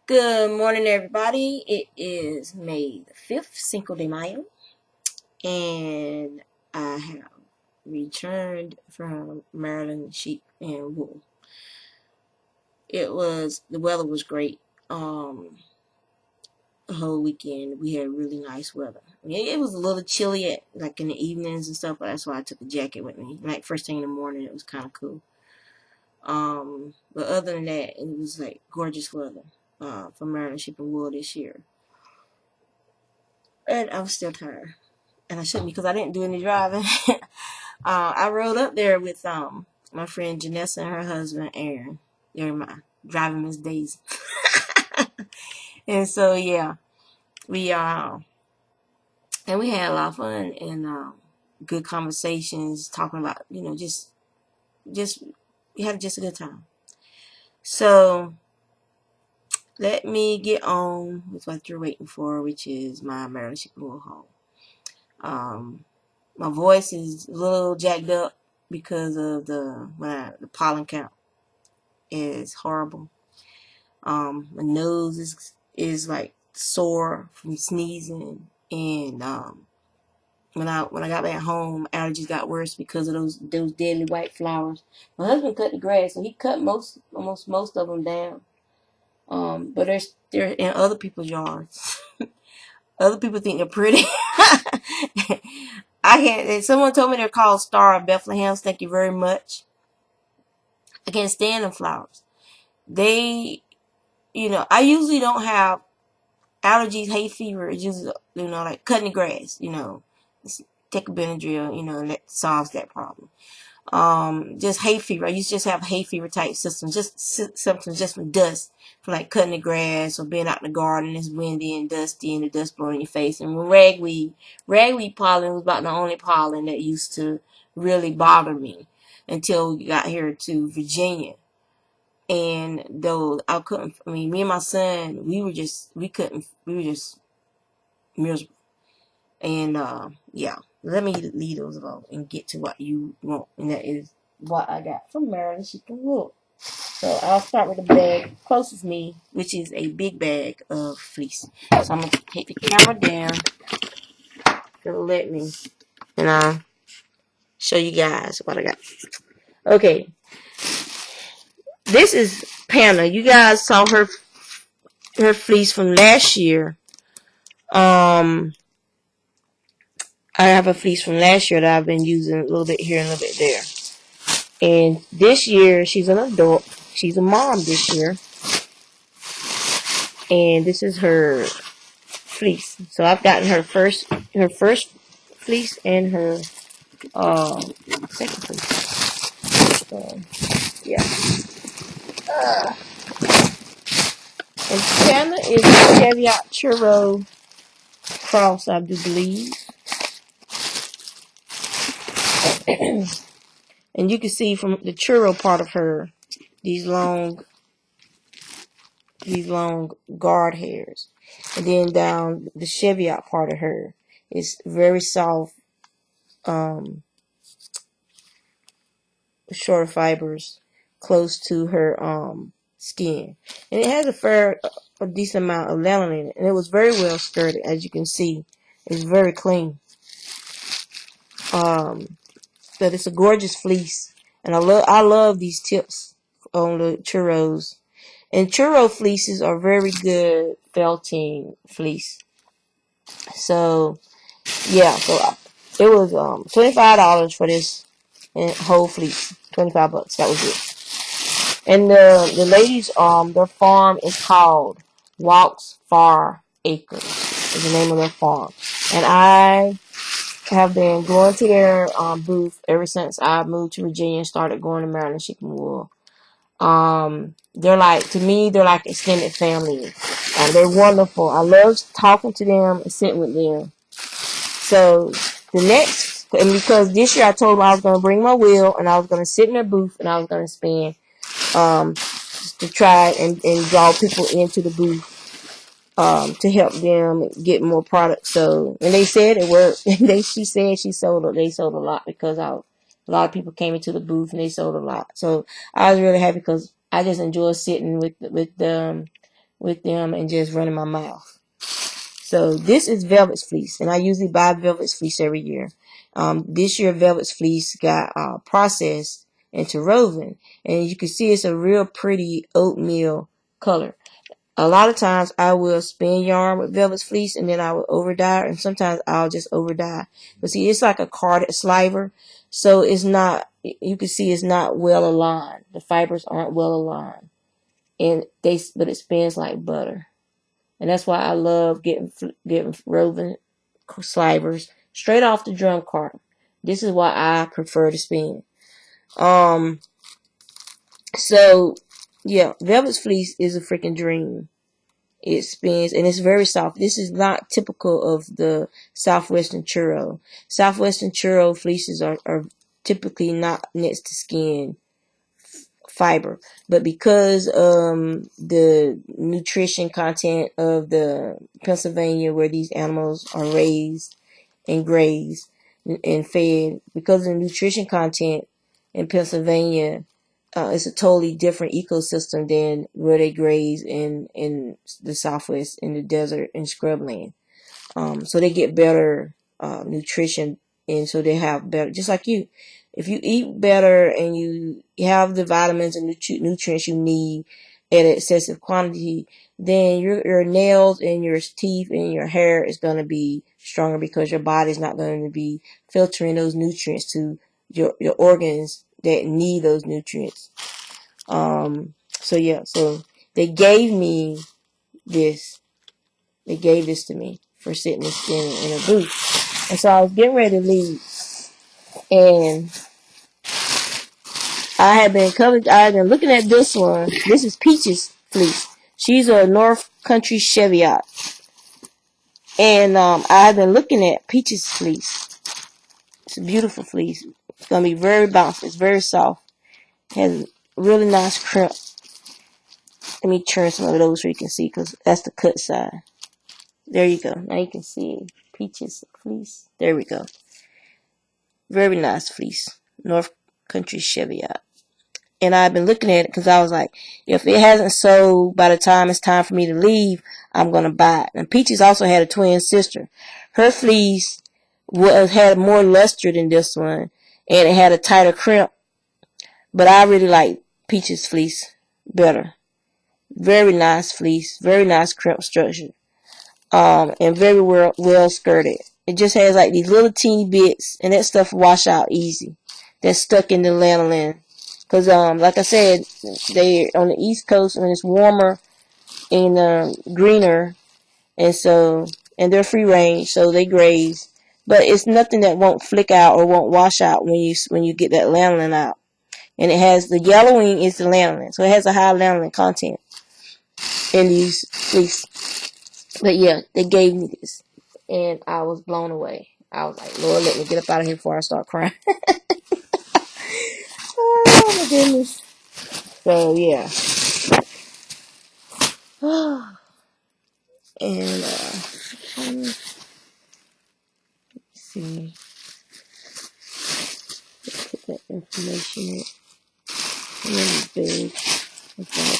Good morning, everybody. It is May the 5th, Cinco de Mayo, and I have returned from Maryland sheep and wool. The weather was great. The whole weekend we had really nice weather. I mean, it was a little chilly like in the evenings and stuff, but that's why I took a jacket with me. Like first thing in the morning, it was kind of cool. But other than that, it was like gorgeous weather for Maryland sheep and wool this year. And I was still tired. And I shouldn't because I didn't do any driving. I rode up there with my friend Janessa and her husband Aaron. They're my driving Miss Daisy. And so yeah, we and we had a lot of fun and good conversations talking about just we had just a good time. So let me get on with what you're waiting for, which is my Maryland sheep and wool haul. My voice is a little jacked up because of the pollen count is horrible. My nose is like sore from sneezing, and when I got back home, allergies got worse because of those deadly white flowers. My husband cut the grass, so he cut almost most of them down. But they're in other people's yards. Other people think they're pretty. I can't. Someone told me they're called Star of Bethlehem. Thank you very much. I can't stand them flowers. I usually don't have allergies, hay fever. It's usually, like cutting the grass. Take a Benadryl. And that solves that problem. Just hay fever. I used to just have hay fever type symptoms, just from dust, from like cutting the grass or being out in the garden. It's windy and dusty and the dust blowing in your face. And when ragweed pollen was about the only pollen that used to really bother me until we got here to Virginia. And though me and my son, we were just miserable. And yeah, let me leave those alone and get to what you want, and that is what I got from Maryland sheep and wool. So I'll start with the bag closest me, which is a big bag of fleece. So I'm gonna take the camera down. It'll let me, and I'll show you guys what I got. Okay, this is Panna. You guys saw her fleece from last year. I have a fleece from last year that I've been using a little bit here and a little bit there. And this year, she's an adult. She's a mom this year. And this is her fleece. So I've gotten her first fleece and her second fleece. So, yeah. And Santa is a caveat churro cross, I do believe. And you can see from the churro part of her, these long guard hairs. And then down the Cheviot part of her is very soft, short fibers close to her skin. And it has a decent amount of lanolin in it. And it was very well skirted, as you can see. It's very clean. But it's a gorgeous fleece. And I love these tips on the churros. And churro fleeces are very good felting fleece. So, yeah, so it was $25 for this whole fleece. $25. That was it. And the ladies, their farm is called Walks Far Acres. Is the name of their farm. And I have been going to their booth ever since I moved to Virginia and started going to Maryland sheep and wool. To me, they're like extended family. They're wonderful. I love talking to them and sitting with them. So and because this year I told them I was going to bring my wheel and I was going to sit in their booth and I was going to spin to try and draw people into the booth to help them get more products. So, and they said it worked. She said they sold a lot because a lot of people came into the booth and they sold a lot. So I was really happy because I just enjoy sitting with with them and just running my mouth. So this is Velvet's fleece, and I usually buy Velvet's fleece every year. This year Velvet's fleece got processed into woven, and you can see it's a real pretty oatmeal color. A lot of times I will spin yarn with Velvet's fleece, and then I will over dye, and sometimes I'll just over dye. But see, it's like a carded sliver, so it's not. You can see it's not well aligned. The fibers aren't well aligned, and but it spins like butter. And that's why I love getting woven slivers straight off the drum cart. This is why I prefer to spin. So yeah, Velvet's fleece is a freaking dream. It spins and it's very soft. This is not typical of the Southwestern churro. Southwestern churro fleeces are typically not next to skin fiber, but because the nutrition content of the Pennsylvania where these animals are raised and grazed and fed, because of the nutrition content in Pennsylvania, it's a totally different ecosystem than where they graze in the Southwest, in the desert and scrubland. So they get better nutrition, and so they have better, just like you. If you eat better and you have the vitamins and nutrients you need at an excessive quantity, then your nails and your teeth and your hair is going to be stronger, because your body's not going to be filtering those nutrients to your organs that need those nutrients. So yeah, so they gave me this. They gave this to me for sitting and spinning in a booth. And so I was getting ready to leave, and I had been looking at this one. This is Peach's fleece. She's a North Country Cheviot. And I had been looking at Peach's fleece. It's a beautiful fleece. It's going to be very bouncy. It's very soft. It has really nice crimp. Let me turn some of those so you can see, because that's the cut side. There you go. Now you can see Peach's fleece. There we go. Very nice fleece. North Country Cheviot. And I've been looking at it because I was like, if it hasn't sold by the time it's time for me to leave, I'm going to buy it. And Peaches also had a twin sister. Her fleece had more luster than this one, and it had a tighter crimp. But I really like Peaches' fleece better. Very nice fleece. Very nice crimp structure. And very well skirted. It just has like these little teeny bits, and that stuff wash out easy. That's stuck in the lanolin. Because, like I said, they on the East Coast when it's warmer and greener, and they're free range, so they graze. But it's nothing that won't flick out or won't wash out when you get that lanolin out. And it has the yellowing is the lanolin, so it has a high lanolin content in these fleece. But yeah, they gave me this, and I was blown away. I was like, Lord, let me get up out of here before I start crying. Oh my goodness. So yeah. And let's see. Let's put that information in. Really big. Okay.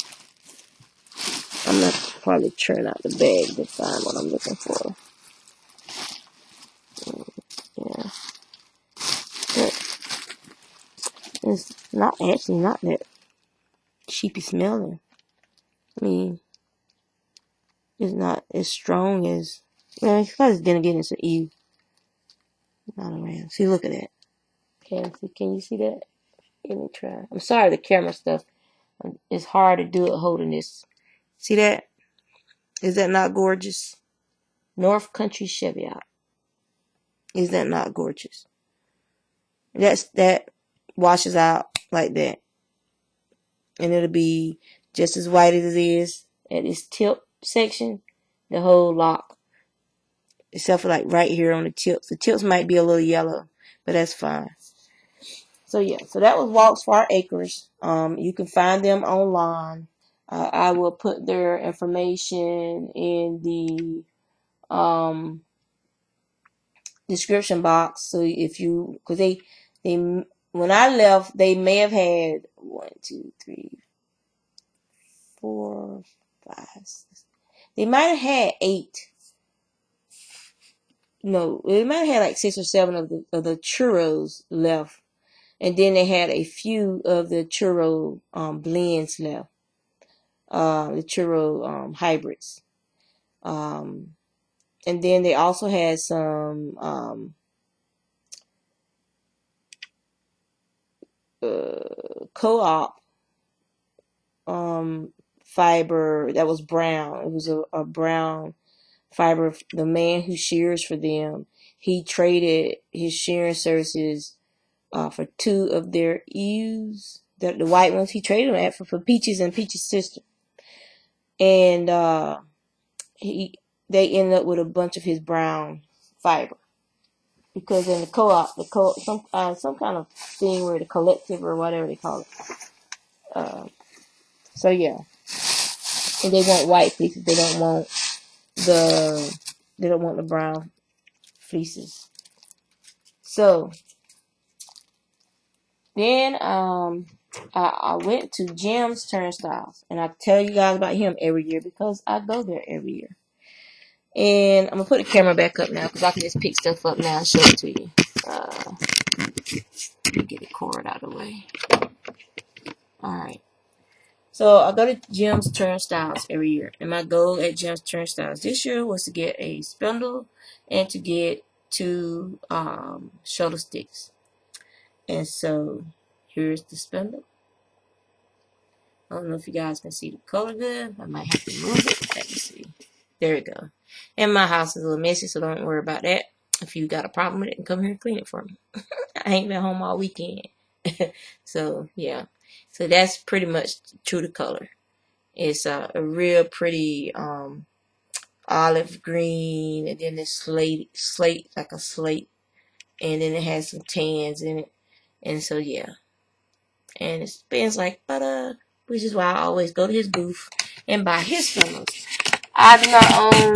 I'm not probably churn out the bag to find what I'm looking for. Yeah. But it's not actually not that cheapy smelling. I mean, it's not as strong as, well, it's because then again it's an E. Not around. See, look at that. Can you see that? Let me try. I'm sorry, the camera stuff. It's hard to do it holding this. See that? Is that not gorgeous? North Country Cheviot. Is that not gorgeous? That washes out like that. And it'll be just as white as it is at this tip section. The whole lock. Except for like right here on the tips. The tips might be a little yellow, but that's fine. So yeah, so that was Walks for Our Acres. You can find them online. I will put their information in the description box. So if you, because they when I left, they may have had 1, 2, 3, 4, They might have had 8. No, they might have had like 6 or 7 of the churros left, and then they had a few of the churro blends left, the churro hybrids, and then they also had some co-op fiber that was brown. It was a brown fiber. The man who shears for them, he traded his shearing services for 2 of their ewes, the white ones. He traded them for Peaches and Peaches' sister, and they ended up with a bunch of his brown fiber, because in the co-op, some kind of thing where the collective or whatever they call it. So yeah, and they want white fleeces. They don't want the brown fleeces. So then I went to Jim's Turnstiles, and I tell you guys about him every year because I go there every year. And I'm gonna put the camera back up now because I can just pick stuff up now and show it to you. Let me get the cord out of the way. Alright. So I go to Jim's Turnstiles every year. And my goal at Jim's Turnstiles this year was to get a spindle and to get 2 shoulder sticks. And so here's the spindle. I don't know if you guys can see the color good. I might have to move it. Let me see. There we go. And my house is a little messy, so don't worry about that. If you got a problem with it, come here and clean it for me. I ain't been home all weekend. So, yeah. So that's pretty much true to color. It's a real pretty olive green, and then it's slate like a slate, and then it has some tans in it. And so, yeah. And it spins like butter, which is why I always go to his booth and buy his spindles. I do not own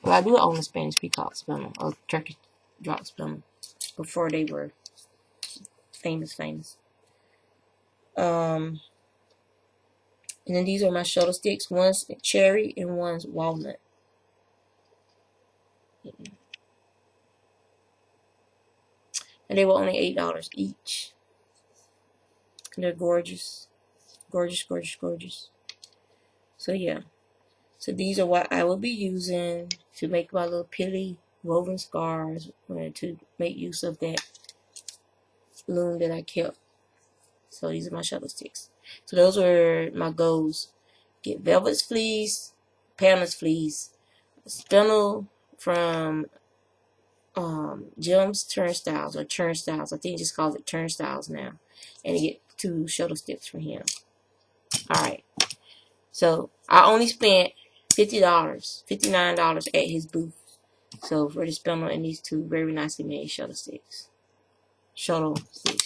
well, I do own a Spanish peacock spindle, or Turkish drop spindle, before they were famous. And then these are my shoulder sticks. One's cherry and one's walnut. And they were only $8 each. And they're gorgeous. Gorgeous. So yeah. So these are what I will be using to make my little pilly woven scarves, to make use of that loom that I kept. So these are my shoulder sticks. So those were my goals. Get velvet fleece, panel's fleece, spindle from Jim's Turnstiles, or Turnstiles. I think he just calls it Turnstiles now. And get 2 shoulder sticks from him. Alright. So I only spent $50, $59 at his booth. So for the spindle and these 2 very nicely made shoulder sticks.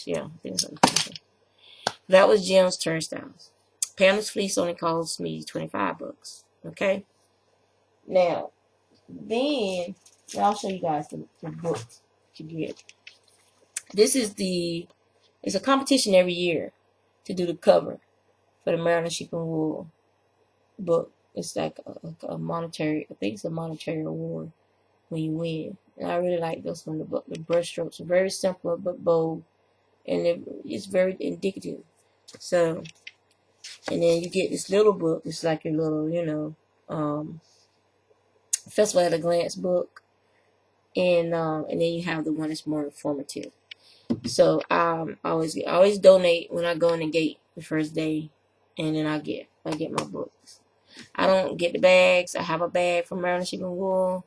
Yeah, I think so. That was Jim's Turnstiles. Panel's fleece only cost me $25. Okay. Now, then I'll show you guys the book to get. This is it's a competition every year to do the cover for the Maryland Sheep and Wool book. It's like a monetary, I think it's a monetary award when you win. And I really like this one. The book, the brush strokes are very simple but bold, and it's very indicative. So, and then you get this little book. It's like your little, Festival at a Glance book, and then you have the one that's more informative. So I always donate when I go in the gate the first day, and then I get my books. I don't get the bags. I have a bag from Maryland Sheep and Wool.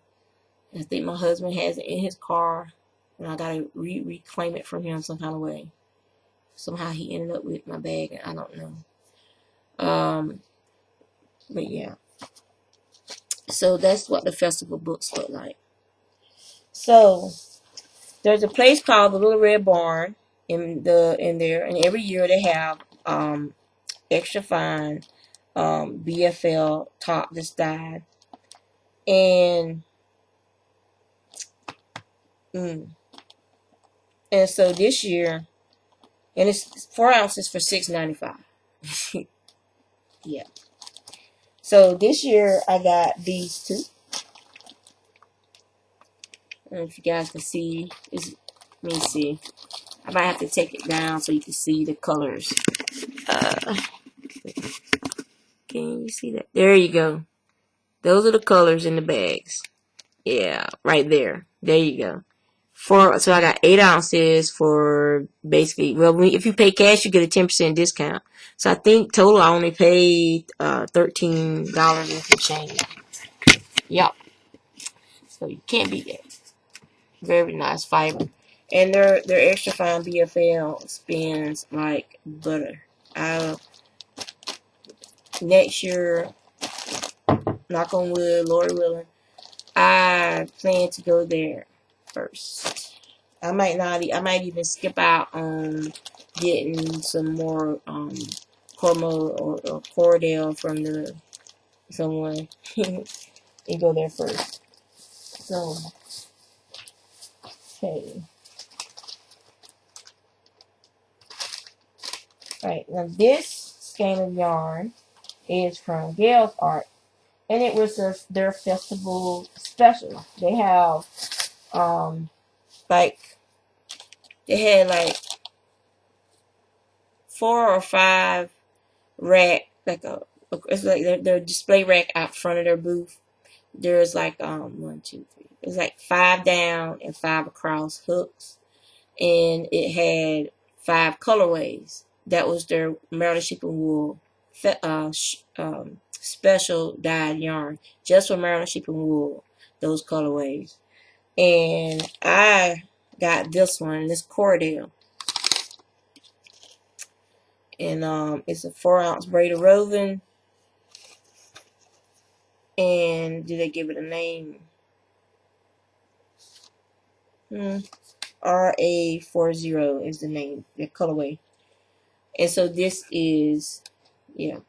I think my husband has it in his car, and I gotta reclaim it from him some kind of way. Somehow he ended up with my bag, and I don't know. But yeah. So that's what the festival books look like. So there's a place called the Little Red Barn in there, and every year they have extra fine BFL top that's dyed, and so this year And it's 4 ounces for $6.95. Yeah. So this year I got these two. I don't know if you guys can see. Let me see. I might have to take it down so you can see the colors. Can you see that? There you go. Those are the colors in the bags. Yeah, right there. There you go. So I got 8 ounces for basically, well, if you pay cash, you get a 10% discount. So I think total I only paid $13 and some change. Yep. So you can't beat that. Very nice fiber. And their extra fine BFL spins like butter. Next year, knock on wood, Lord willing, I plan to go there first. I might even skip out on getting some more Cormo or Cordell from someone and go there first. So, okay. Alright, now this skein of yarn is from Gail's Art, and it was their festival special. They have like they had like 4 or 5 rack, like it's like their display rack out front of their booth. There's like 1, 2, 3. It's like 5 down and 5 across hooks, and it had 5 colorways. That was their Maryland Shipping Wool special dyed yarn, just for Maryland Shipping Wool. Those colorways, and I got this one, this Cordell, and it's a 4-ounce braided woven. And did they give it a name? RA40 is the name, the colorway. And so this is, yeah,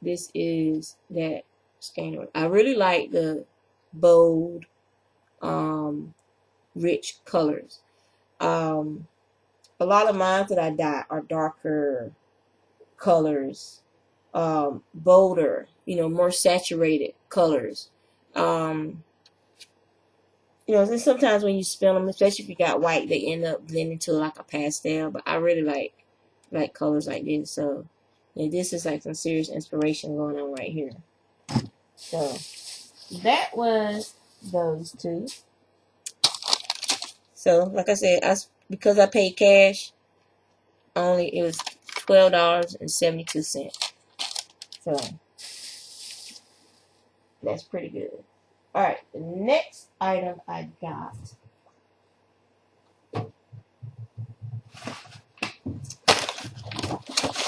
this is that skein. I really like the bold, rich colors. A lot of mine that I dye are darker colors, bolder, more saturated colors. And sometimes when you spin them, especially if you got white, they end up blending to like a pastel. But I really like colors like this. So yeah, this is like some serious inspiration going on right here. So that was those two. So like I said, because I paid cash, it was $12.72. So that's pretty good. Alright, the next item I got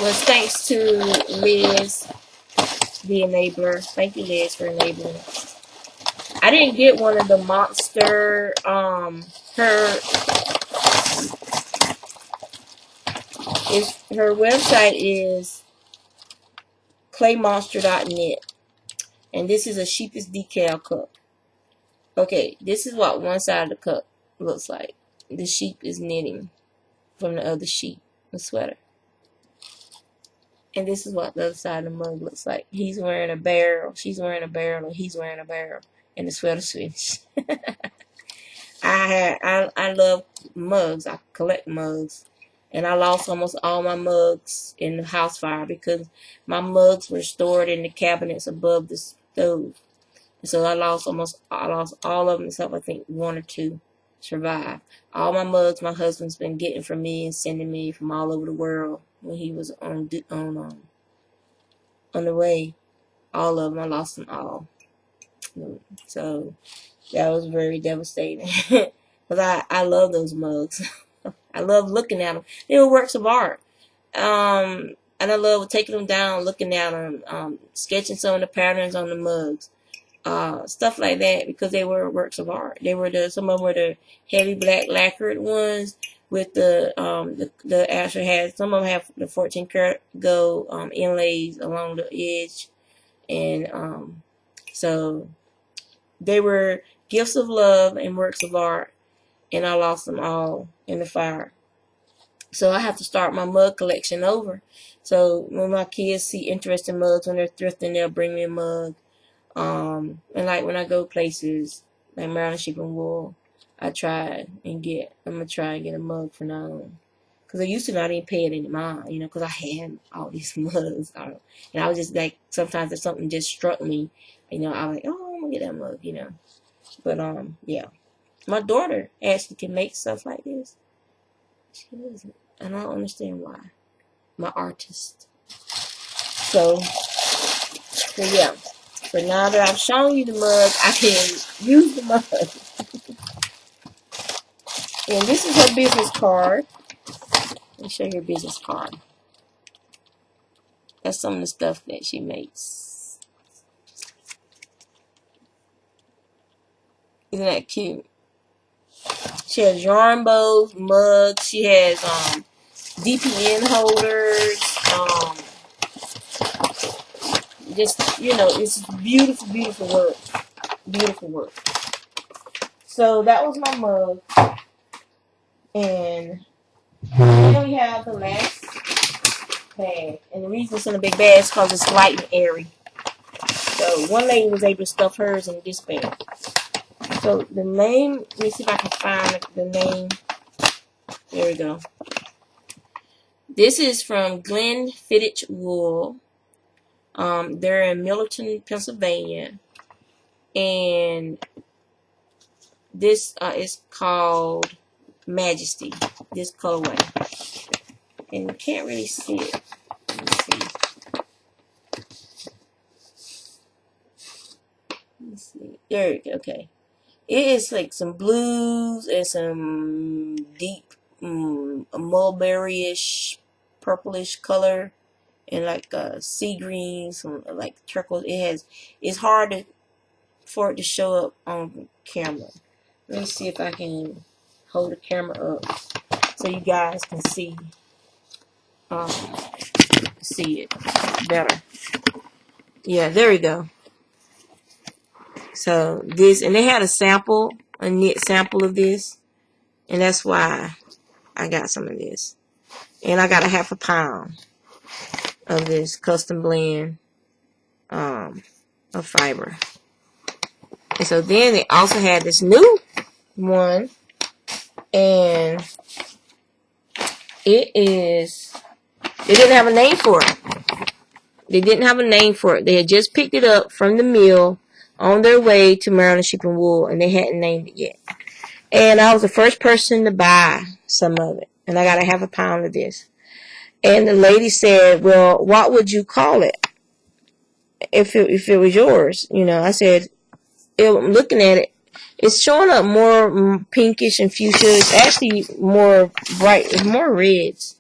was thanks to Liz, the enabler. Thank you, Liz, for enabling. I didn't get one of the monster, her website is claymonster.net. And this is a sheep's decal cup. Okay, this is what one side of the cup looks like. The sheep is knitting from the other sheep, the sweater. And this is what the other side of the mug looks like. He's wearing a barrel, she's wearing a barrel, or he's wearing a barrel. And the sweater switch. I love mugs. I collect mugs. And I lost almost all my mugs in the house fire because my mugs were stored in the cabinets above the stove. And so I lost all of them except I think 1 or 2 survived. All my mugs my husband's been getting from me and sending me from all over the world when he was on the way. All of them, I lost them all. So that was very devastating. Because I love those mugs. I love looking at them. They were works of art. And I love taking them down, looking at them, sketching some of the patterns on the mugs. Stuff like that, because they were works of art. Some of them were the heavy black lacquered ones with the actual some of them have the 14 karat gold inlays along the edge, and so they were gifts of love and works of art, and I lost them all in the fire. So I have to start my mug collection over. So when my kids see interesting mugs, when they're thrifting, they'll bring me a mug. And like when I go places like Maryland Sheep and Wool, I'm gonna try and get a mug for now on. Cause I used to not even pay it any mind, you know, cause I had all these mugs, and I was just like, sometimes if something just struck me, you know, I was like, oh, I'm gonna get that mug, you know. But yeah, my daughter actually can make stuff like this. She doesn't, and I don't understand why. My artist. So yeah. So now that I've shown you the mug, I can use the mug. And this is her business card. Let me show you her business card. That's some of the stuff that she makes. Isn't that cute? She has yarn bows, mugs. She has DPN holders. Just, you know, it's beautiful, beautiful work. Beautiful work. So that was my mug. And then we have the last bag. And the reason it's in a big bag is because it's light and airy. So one lady was able to stuff hers in this bag. So the name, let me see if I can find the name. There we go. This is from Glenn Fittich Wool. They're in Millerton, Pennsylvania. And this is called Majesty, this colorway. And you can't really see it. Let me see. Let's see. There we go. Okay. It is like some blues and some deep mulberry-ish, purplish color, and like sea green, some like turquoise. It's hard for it to show up on camera. Let me see if I can hold the camera up so you guys can see it better. Yeah, there we go. So this, and they had a knit sample of this, and that's why I got some of this. And I got a half a pound of this custom blend of fiber. And so then they also had this new one, and they didn't have a name for it. They didn't have a name for it. They had just picked it up from the mill on their way to Maryland Sheep and Wool, and they hadn't named it yet. And I was the first person to buy some of it, and I got a half a pound of this. And the lady said, well, what would you call it if it was yours? You know, I said, I'm looking at it. It's showing up more pinkish and fuchsia. It's actually more bright. It's more reds.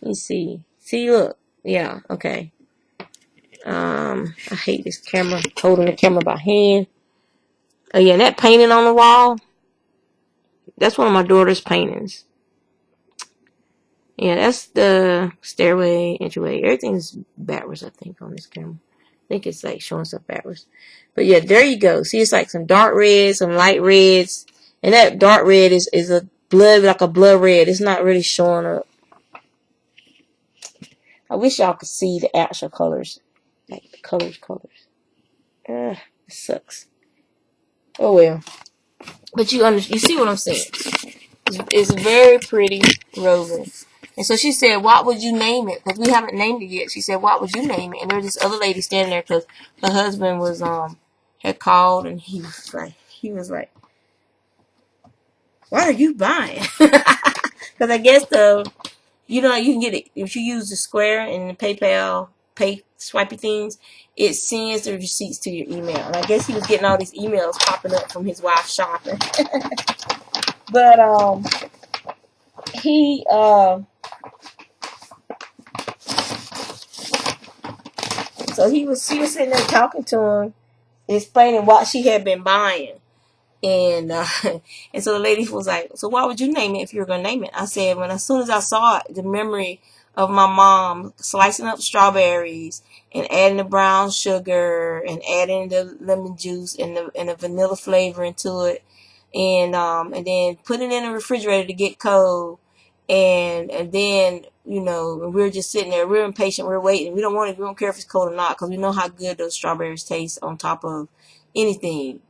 Let me see. See, look. Yeah, okay. I hate this camera, holding the camera by hand. Oh yeah, and that painting on the wall, that's one of my daughter's paintings. Yeah, that's the stairway, entryway. Everything's backwards, I think, on this camera. I think it's like showing stuff backwards. But yeah, there you go. See, it's like some dark reds, some light reds. And that dark red is a blood, like a blood red. It's not really showing up. I wish y'all could see the actual colors. Like the colors. It sucks. Oh well. But you see what I'm saying. It's very pretty woven. And so she said, what would you name it? Because we haven't named it yet. She said, what would you name it? And there was this other lady standing there because her husband was had called, and he was like, what are you buying? Because I guess you can get it if you use the Square and the PayPal pay swipey things. It sends the receipts to your email. And I guess he was getting all these emails popping up from his wife shopping. But she was sitting there talking to him, explaining what she had been buying. And and so the lady was like, so what would you name it if you were going to name it? I said, as soon as I saw it, the memory of my mom slicing up strawberries and adding the brown sugar and adding the lemon juice and the vanilla flavor into it, and then putting it in the refrigerator to get cold, And then, you know, we're just sitting there, we're impatient, we're waiting. We don't care if it's cold or not, because we know how good those strawberries taste on top of anything.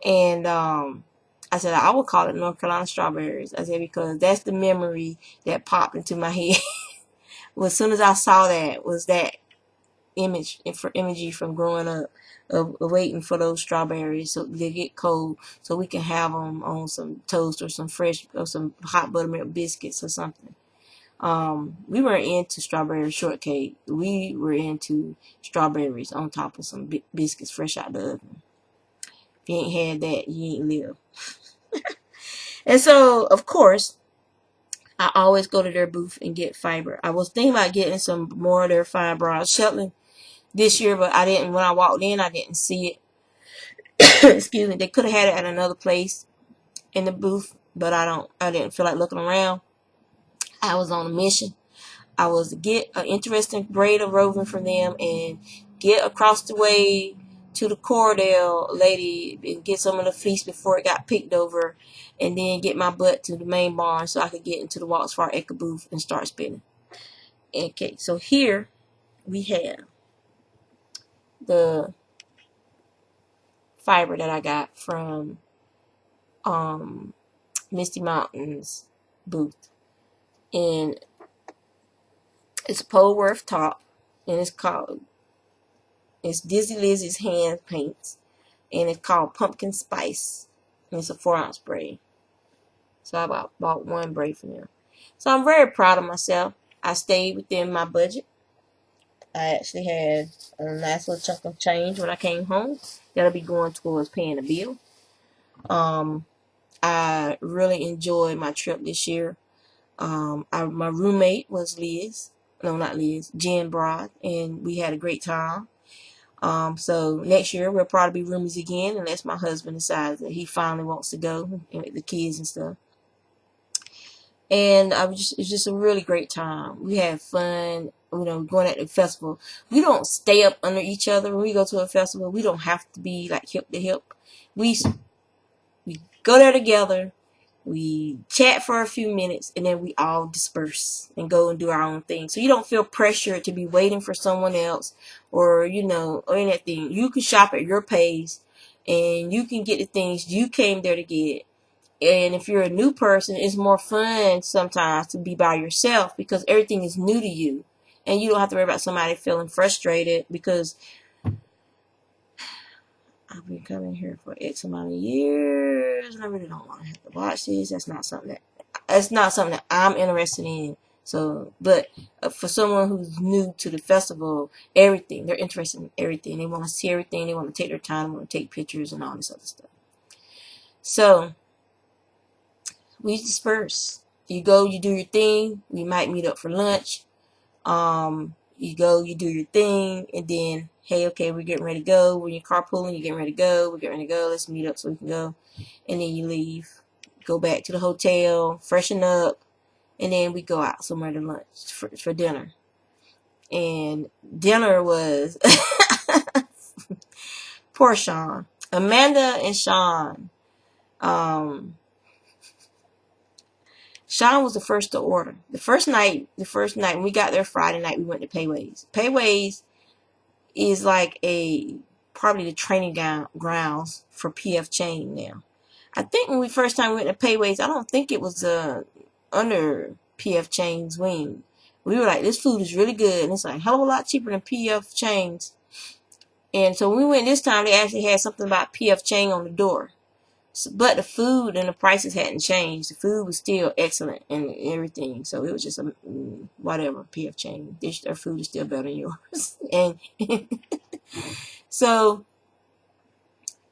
And I said I would call it North Carolina strawberries. I said because that's the memory that popped into my head. Well, as soon as I saw that, was that imagery from growing up of waiting for those strawberries so they get cold, so we can have them on some toast or some fresh or some hot buttermilk biscuits or something. We weren't into strawberry shortcake. We were into strawberries on top of some biscuits fresh out the oven. If you ain't had that, you ain't live. And so, of course, I always go to their booth and get fiber. I was thinking about getting some more of their fiber out of Shetland this year, but I didn't. When I walked in, I didn't see it. Excuse me. They could have had it at another place in the booth, but I didn't feel like looking around. I was on a mission. I was to get an interesting braid of roving from them and get across the way to the Cordell lady and get some of the fleece before it got picked over, and then get my butt to the main barn so I could get into the Waltz Far Acre booth and start spinning. Okay, so here we have the fiber that I got from Misty Mountains booth, and it's a Polworth top, and it's Dizzy Lizzie's hand paints, and it's called Pumpkin Spice, and it's a 4-ounce braid. So I bought one braid from them. So I'm very proud of myself. I stayed within my budget. I actually had a nice little chunk of change when I came home. That'll be going towards paying the bill. I really enjoyed my trip this year. My roommate was Liz. No, not Liz. Jen Broad. And we had a great time. So next year we'll probably be roomies again unless my husband decides that he finally wants to go with the kids and stuff. And it's just a really great time. We had fun, you know, going at the festival. We don't stay up under each other when we go to a festival. We don't have to be like hip to hip. We go there together. We chat for a few minutes, and then we all disperse and go and do our own thing. So you don't feel pressured to be waiting for someone else, or, you know, or anything. You can shop at your pace, and you can get the things you came there to get. And if you're a new person, it's more fun sometimes to be by yourself because everything is new to you. And you don't have to worry about somebody feeling frustrated because I've been coming here for X amount of years and I really don't want to have to watch this. That's not something that I'm interested in. So, but for someone who's new to the festival, they're interested in everything. They want to see everything. They want to take their time. They want to take pictures and all this other stuff. So, we disperse. You go, you do your thing. We might meet up for lunch. You go, you do your thing, and then, hey, okay, we're getting ready to go. When you're carpooling, you're getting ready to go. We're getting ready to go. Let's meet up so we can go. And then you leave. Go back to the hotel, freshen up, and then we go out somewhere to lunch for dinner. And dinner was poor Sean. Amanda and Sean. Sean was the first to order. The first night when we got there Friday night, we went to Payways. Payways is like probably the training grounds for PF Chang now. I think when we first time we went to Payways, I don't think it was under PF Chang's wing. We were like, this food is really good, and it's like a hell of a lot cheaper than PF Chang's. And so when we went this time, they actually had something about PF Chang on the door. But the food and the prices hadn't changed. The food was still excellent and everything. So it was just whatever, PF Chang. Their food is still better than yours. And so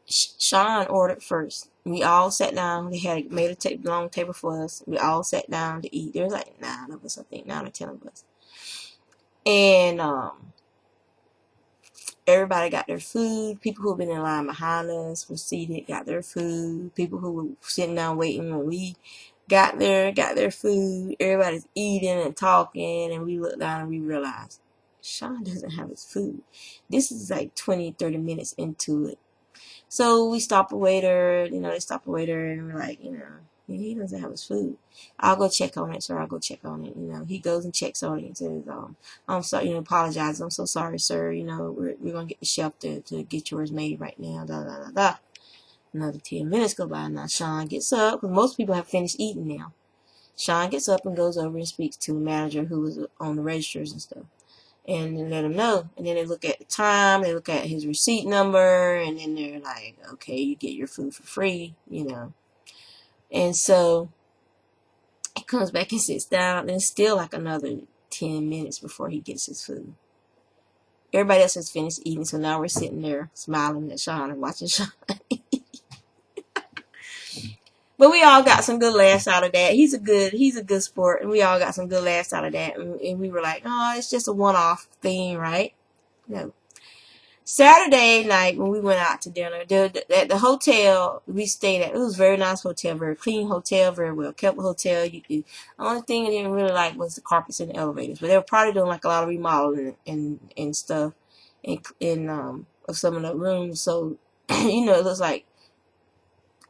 Sean ordered first. We all sat down. They had made a long table for us. We all sat down to eat. There was like 9 of us, I think, 9 or 10 of us. And everybody got their food. People who had been in line behind us were seated, got their food. People who were sitting down waiting when we got there, got their food. Everybody's eating and talking, and we looked down and we realized Sean doesn't have his food. This is like 20, 30 minutes into it. So we stopped a waiter, they stopped a waiter, and we're like, He doesn't have his food. I'll go check on it, sir. I'll go check on it. He goes and checks on it and says, I'm sorry, apologize. I'm so sorry, sir. We're going to get the chef to get yours made right now. Da, da, da, da. Another 10 minutes go by. Now, Sean gets up, because most people have finished eating now. Sean gets up and goes over and speaks to the manager who was on the registers and stuff. And then let him know. And then they look at the time, they look at his receipt number, and then they're like, okay, you get your food for free, And so he comes back and sits down, and it's still like another 10 minutes before he gets his food. Everybody else has finished eating, so now we're sitting there smiling at Sean and watching Sean. But we all got some good laughs out of that. He's a good sport, and we all got some good laughs out of that. And we were like, oh, it's just a one-off thing, right? No. Saturday night when we went out to dinner, at the hotel we stayed at, it was a very nice hotel, very clean hotel, very well kept hotel. The only thing I didn't really like was the carpets in the elevators, but they were probably doing like a lot of remodeling and stuff in of some of the rooms. So it looks like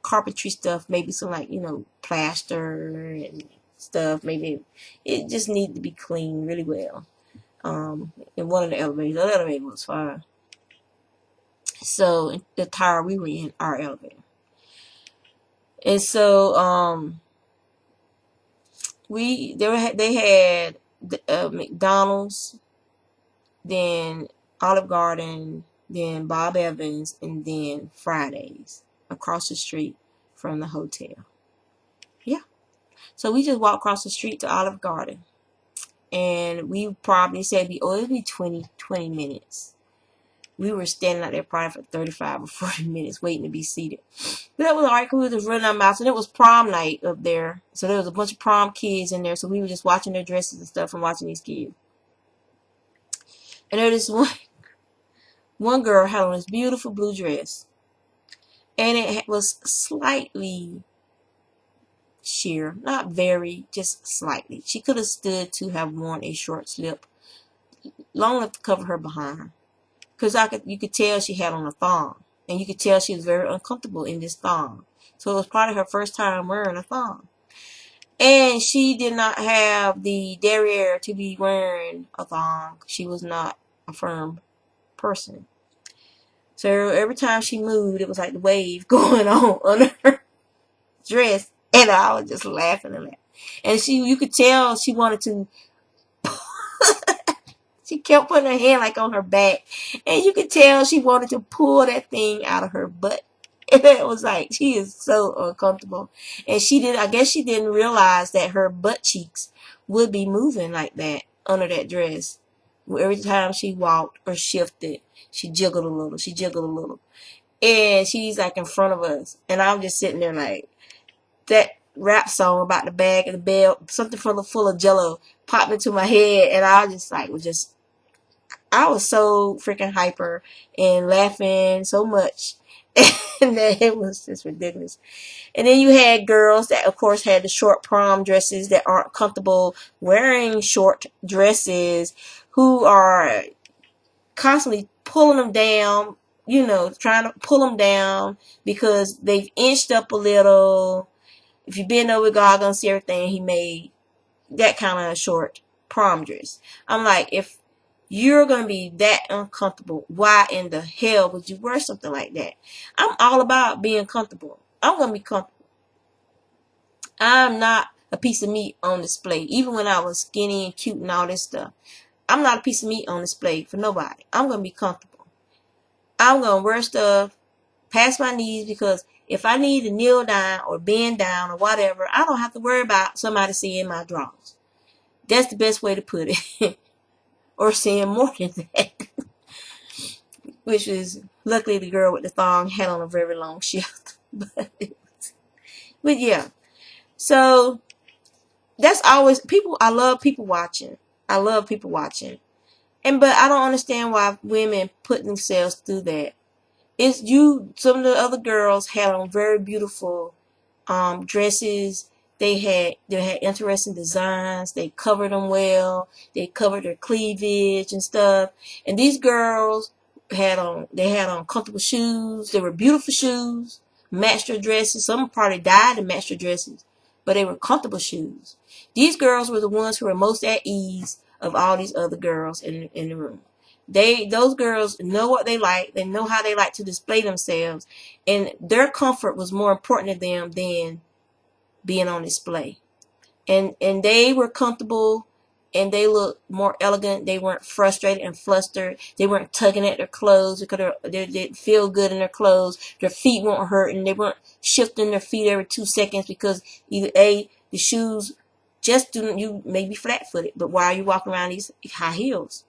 carpentry stuff, maybe some like plaster and stuff. Maybe it just needed to be cleaned really well. In one of the elevators, the elevator was fine. So the tower we were in, our elevator, and so they had McDonald's, then Olive Garden, then Bob Evans, and then Fridays across the street from the hotel. Yeah. So we just walked across the street to Olive Garden. And we probably said it'd be 20 minutes. We were standing out there probably for 35 or 40 minutes waiting to be seated. But that was alright, because we were just running our mouths. And it was prom night up there. So there was a bunch of prom kids in there. So we were just watching their dresses and stuff and watching these kids. And there was this one girl had on this beautiful blue dress. And it was slightly sheer, not very, just slightly. She could have stood to have worn a short slip long enough to cover her behind, because you could tell she had on a thong, and you could tell she was very uncomfortable in this thong. So it was probably her first time wearing a thong, and she did not have the derriere to be wearing a thong. She was not a firm person. So every time she moved, it was like the wave going on under her dress. And I was just laughing and laughing. And you could tell she wanted to, she kept putting her hand like on her back. And you could tell she wanted to pull that thing out of her butt. And it was like, she is so uncomfortable. And I guess she didn't realize that her butt cheeks would be moving like that under that dress. Every time she walked or shifted, she jiggled a little. And she's like in front of us. And I'm just sitting there like, that rap song about the bag and the bell, something full of jello popped into my head, and I was just like, I was so freaking hyper and laughing so much, and that it was just ridiculous. And then you had girls that, of course, had the short prom dresses that aren't comfortable wearing short dresses, who are constantly pulling them down, trying to pull them down because they've inched up a little. If you bend over, God gonna see everything He made. That kind of short prom dress. I'm like, if you're gonna be that uncomfortable, why in the hell would you wear something like that? I'm all about being comfortable. I'm gonna be comfortable. I'm not a piece of meat on display. Even when I was skinny and cute and all this stuff, I'm not a piece of meat on display for nobody. I'm gonna be comfortable. I'm gonna wear stuff past my knees, because if I need to kneel down or bend down or whatever, I don't have to worry about somebody seeing my drawers. That's the best way to put it. Or seeing more than that. Which is, luckily the girl with the thong had on a very long shift. But yeah. So that's always I love people watching. But I don't understand why women put themselves through that. Some of the other girls had on very beautiful dresses. They had interesting designs. They covered them well. They covered their cleavage and stuff. And these girls had on comfortable shoes. They were beautiful shoes. Matched their dresses. Some probably dyed and matched their dresses. but they were comfortable shoes. These girls were the ones who were most at ease of all these other girls in the room. Those girls know what they like. They know how they like to display themselves, and their comfort was more important to them than being on display. And they were comfortable, and they looked more elegant. They weren't frustrated and flustered. They weren't tugging at their clothes because they didn't feel good in their clothes. Their feet weren't hurting. They weren't shifting their feet every 2 seconds because either the shoes just do, you may be flat-footed, but why are you walking around these high heels?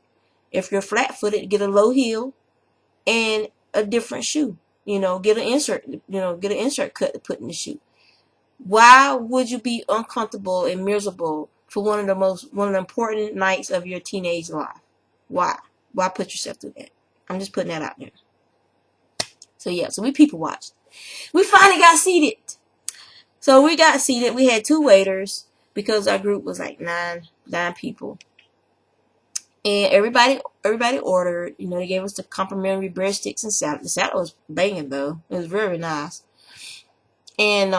If you're flat-footed, get a low heel and a different shoe. Get an insert. Get an insert cut to put in the shoe. Why would you be uncomfortable and miserable for one of the important nights of your teenage life? Why? Why put yourself through that? I'm just putting that out there. So yeah, so we people watched. We finally got seated. So we got seated. We had 2 waiters because our group was like nine people. And everybody ordered. They gave us the complimentary breadsticks and salad. The salad was banging though. It was very nice. And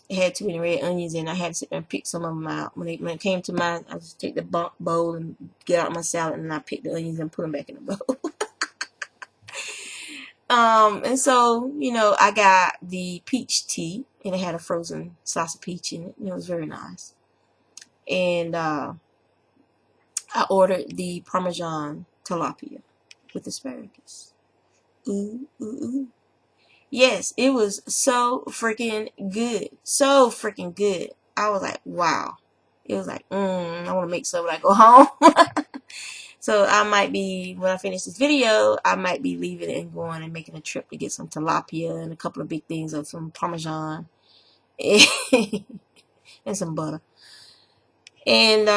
it had too many red onions in. I had to sit there and pick some of them out. When it came to mine, I just take the bowl and get out my salad, and I pick the onions and put them back in the bowl. And so, I got the peach tea, and it had a frozen slice of peach in it, and it was very nice. And I ordered the Parmesan tilapia with asparagus. Ooh, ooh, ooh. Yes, it was so freaking good. So freaking good. I was like, wow. It was like, I want to make some when I go home. So I might be, when I finish this video, I might be leaving and going and making a trip to get some tilapia and a couple of big things of some Parmesan and some butter. And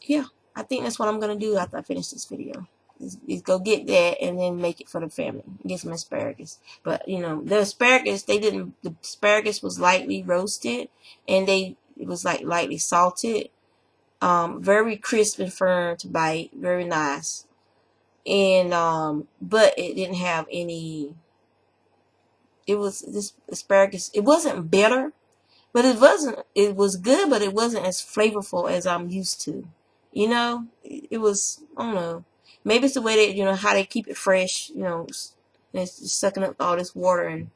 yeah, I think that's what I'm going to do after I finish this video. Is go get that and then make it for the family. Get some asparagus. But the asparagus, the asparagus was lightly roasted, and it was like lightly salted. Very crisp and firm to bite, very nice. And but it didn't have any. This asparagus. It wasn't bitter, but it was good, but it wasn't as flavorful as I'm used to. It was, I don't know. Maybe it's the way that, how they keep it fresh, it's just sucking up all this water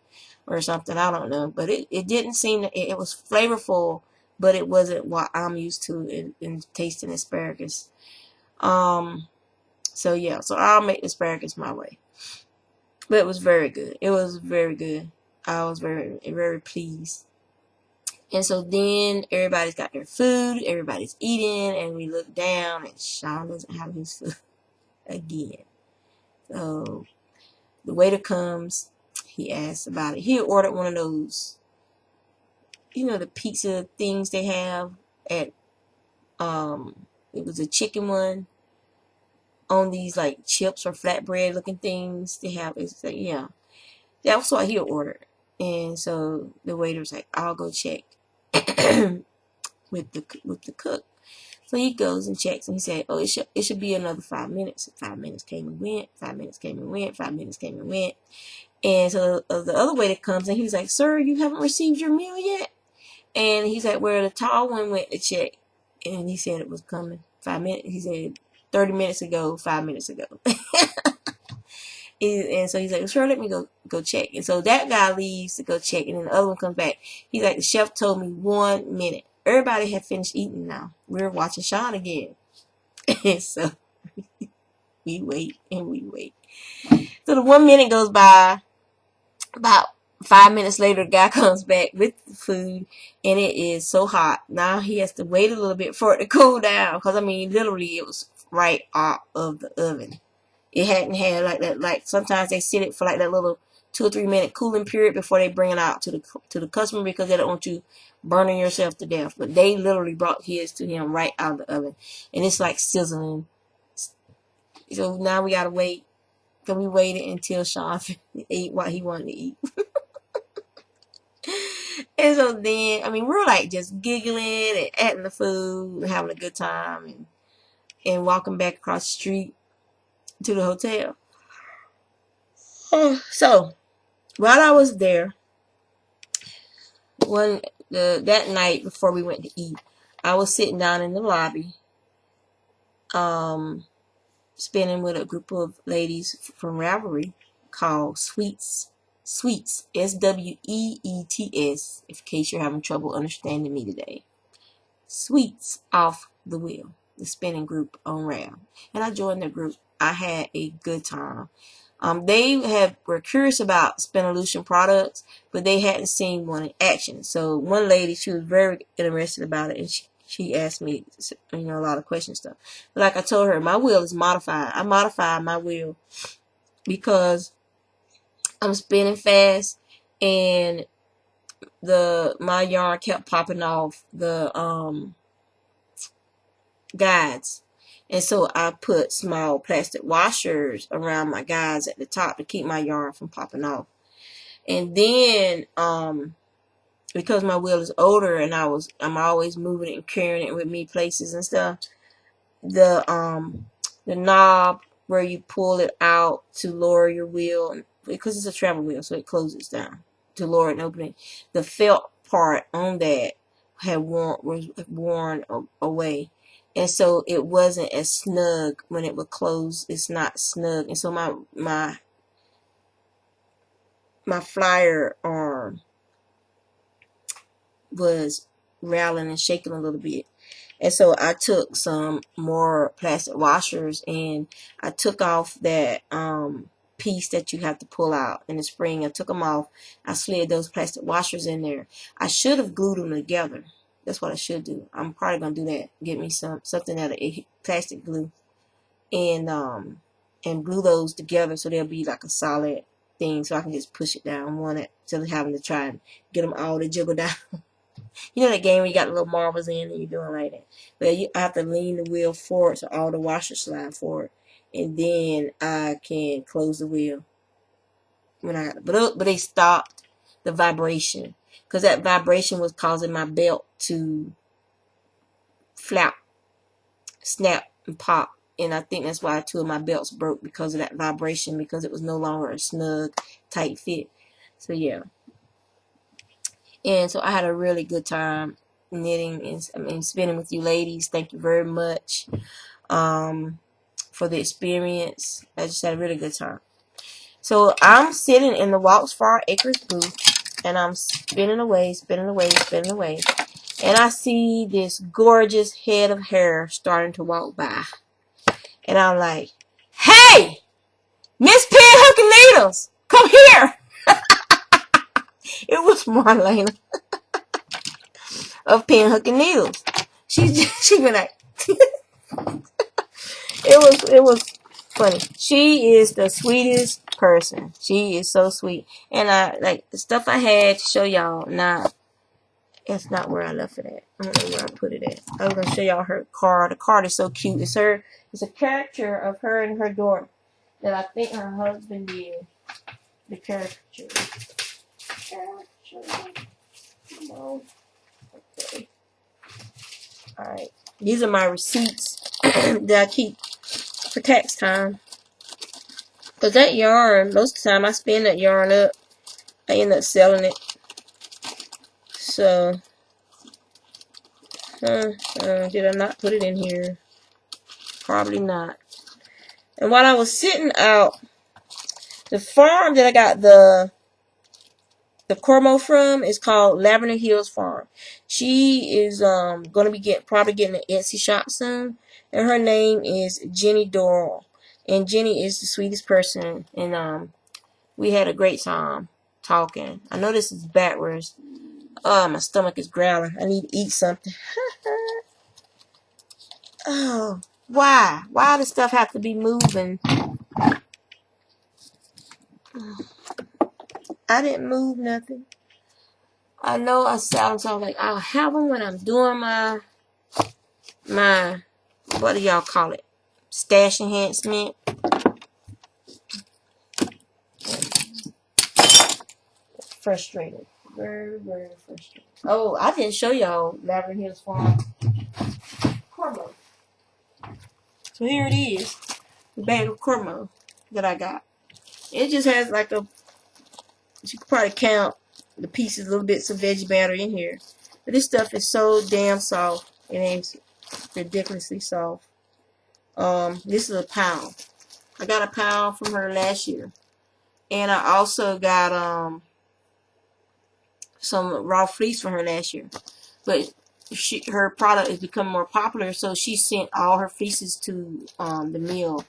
or something. I don't know. But it didn't seem that it was flavorful, but it wasn't what I'm used to in tasting asparagus. So yeah, so I'll make the asparagus my way. But it was very good. It was very good. I was very, very pleased. And so then everybody's got their food, everybody's eating, and we look down, and Sean doesn't have his food again. So the waiter comes, he asks about it. He ordered one of those, the pizza things they have at, it was a chicken one on these like chips or flatbread looking things they have. It's like, yeah, that's what he ordered. And so the waiter's like, I'll go check with the cook. So he goes and checks, and he said, oh, it should be another 5 minutes. 5 minutes came and went. 5 minutes came and went. 5 minutes came and went. And so the other waiter comes, and he's like, sir, you haven't received your meal yet? And he's like, well, the tall one went to check, and he said it was coming. 5 minutes. He said 30 minutes ago, 5 minutes ago. And so he's like, sure, let me go check. And so that guy leaves to go check, and then the other one comes back. He's like, the chef told me 1 minute. Everybody had finished eating now. We're watching Sean again. And so we wait and we wait. So the 1 minute goes by. About 5 minutes later, the guy comes back with the food, and it is so hot. Now he has to wait a little bit for it to cool down, because I mean, literally, it was right out of the oven. It hadn't had like that. Like sometimes they sit it for like that little 2 or 3 minute cooling period before they bring it out to the customer, because they don't want you burning yourself to death. But they literally brought his to him right out of the oven, and it's like sizzling. So now we gotta wait. So we waited until Sean ate what he wanted to eat. And so then, I mean, we're like just giggling and eating the food and having a good time and walking back across the street to the hotel. So while I was there, that night before we went to eat, I was sitting down in the lobby, spinning with a group of ladies from Ravelry called Sweets, Sweets, in case you're having trouble understanding me today. Sweets off the wheel, the spinning group on Rav. And I joined their group. I had a good time. They were curious about Spinolution products, but they hadn't seen one in action. So one lady, she was very interested about it, and she asked me, a lot of questions stuff. But like I told her, my wheel is modified. I modified my wheel because I'm spinning fast, and my yarn kept popping off the guides. And so I put small plastic washers around my guides at the top to keep my yarn from popping off. And then because my wheel is older and I'm always moving it and carrying it with me places and stuff, the knob where you pull it out to lower your wheel, because it's a travel wheel, so it closes down to lower and open it, the felt part on that was worn away. And so it wasn't as snug when it would close. It's not snug. And so my flyer arm was rattling and shaking a little bit. And so I took some more plastic washers and I took off that piece that you have to pull out in the spring. I took them off. I slid those plastic washers in there. I should have glued them together. That's what I should do. I'm probably gonna do that. Get me something out of plastic glue and glue those together so they'll be like a solid thing, so I can just push it down instead of having to try and get them all to jiggle down. You know that game where you got the little marbles in and you're doing like that. But I have to lean the wheel forward so all the washers slide forward, and then I can close the wheel. But they stopped the vibration, because that vibration was causing my belt to flap, snap, and pop. And I think that's why 2 of my belts broke, because of that vibration, because it was no longer a snug, tight fit. So yeah. And so I had a really good time knitting and spinning with you ladies. Thank you very much for the experience. I just had a really good time. So I'm sitting in the Walks Far Acres booth, and I'm spinning away. And I see this gorgeous head of hair starting to walk by. And I'm like, hey, Miss Pin Hook and Needles, come here. It was Marlena of Pin Hook and Needles. She been like, it was funny. She is the sweetest person. She is so sweet. And I like the stuff I had to show y'all. Now, it's not where I left it at. I don't know where I put it at. I was gonna show y'all her card. The card is so cute. It's a caricature of her and her daughter that I think her husband did. The caricature. No. Okay. Alright. These are my receipts that I keep for tax time. Because that yarn, most of the time I spin that yarn up, I end up selling it. So, did I not put it in here? Probably not. And while I was sitting out, the farm that I got the Cormo from is called Lavender Hills Farm. She is gonna be probably getting an Etsy shop soon, and her name is Jenny Doral. And Jenny is the sweetest person, and we had a great time talking. I know this is backwards. Oh, my stomach is growling. I need to eat something. Oh, why? Why does stuff have to be moving? I didn't move nothing. I know I sound like I'll have them when I'm doing my what do y'all call it? Stash enhancement. Frustrated. Very, very frustrated. Oh, I didn't show y'all Lavender Hills Farm Cormo. So here it is. The bag of Cormo that I got. It just has like you could probably count the pieces, little bits of veggie batter in here. But this stuff is so damn soft. It ain't ridiculously soft. This is a pound. I got a pound from her last year. And I also got some raw fleece from her last year. But her product is becoming more popular, so she sent all her fleeces to the mill.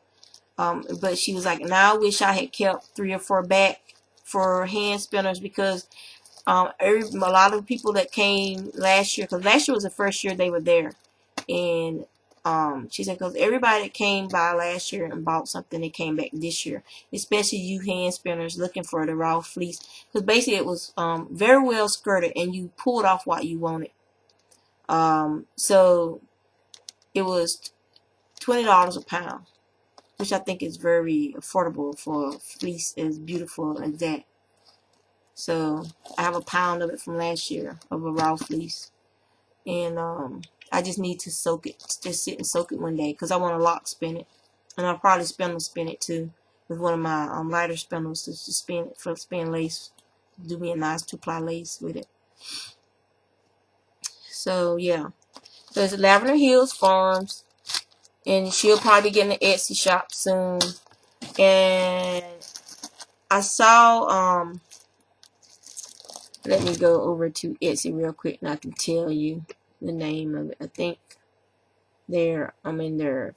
But she was like, now I wish I had kept 3 or 4 back for hand spinners, because a lot of people that came last year, because last year was the first year they were there, and she said, because everybody that came by last year and bought something, they came back this year, especially you hand spinners looking for the raw fleece, because basically it was very well skirted and you pulled off what you wanted. So it was $20 a pound, which I think is very affordable for a fleece as beautiful as that. So I have a pound of it from last year of a raw fleece, and I just need to soak it, just sit and soak it one day, because I want to lock spin it, and I'll probably spin it too with one of my lighter spindles to spin it for spin lace, do me a nice 2-ply lace with it. So yeah, so it's Lavender Hills Farms, and she'll probably be getting an Etsy shop soon. And I saw let me go over to Etsy real quick and I can tell you the name of it. I think I'm in there.